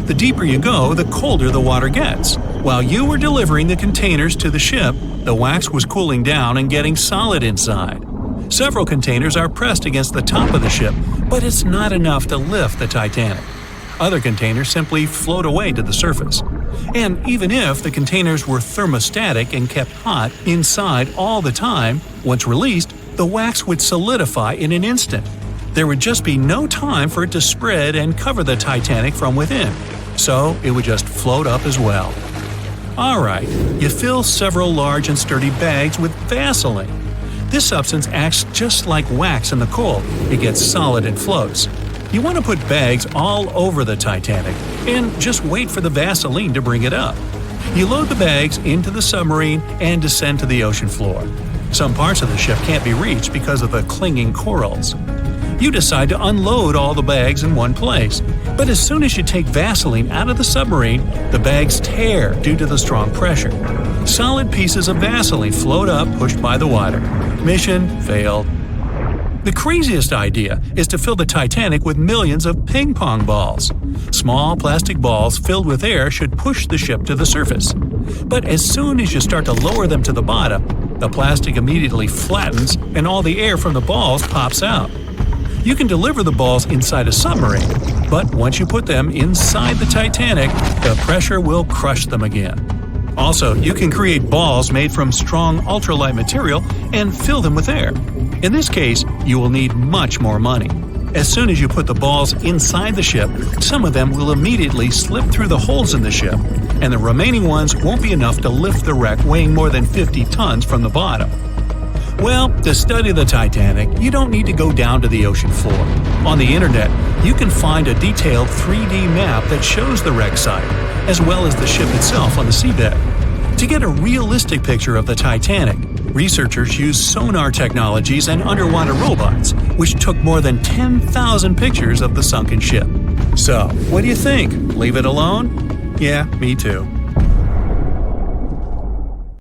The deeper you go, the colder the water gets. While you were delivering the containers to the ship, the wax was cooling down and getting solid inside. Several containers are pressed against the top of the ship, but it's not enough to lift the Titanic. Other containers simply float away to the surface. And even if the containers were thermostatic and kept hot inside all the time, once released, the wax would solidify in an instant. There would just be no time for it to spread and cover the Titanic from within, so it would just float up as well. Alright, you fill several large and sturdy bags with Vaseline. This substance acts just like wax in the cold. It gets solid and floats. You want to put bags all over the Titanic and just wait for the Vaseline to bring it up. You load the bags into the submarine and descend to the ocean floor. Some parts of the ship can't be reached because of the clinging corals. You decide to unload all the bags in one place, but as soon as you take Vaseline out of the submarine, the bags tear due to the strong pressure. Solid pieces of Vaseline float up, pushed by the water. Mission failed. The craziest idea is to fill the Titanic with millions of ping-pong balls. Small plastic balls filled with air should push the ship to the surface. But as soon as you start to lower them to the bottom, the plastic immediately flattens and all the air from the balls pops out. You can deliver the balls inside a submarine, but once you put them inside the Titanic, the pressure will crush them again. Also, you can create balls made from strong ultralight material and fill them with air. In this case, you will need much more money. As soon as you put the balls inside the ship, some of them will immediately slip through the holes in the ship, and the remaining ones won't be enough to lift the wreck weighing more than 50 tons from the bottom. Well, to study the Titanic, you don't need to go down to the ocean floor. On the internet, you can find a detailed 3D map that shows the wreck site, as well as the ship itself on the seabed. To get a realistic picture of the Titanic, researchers used sonar technologies and underwater robots, which took more than 10,000 pictures of the sunken ship. So, what do you think? Leave it alone? Yeah, me too.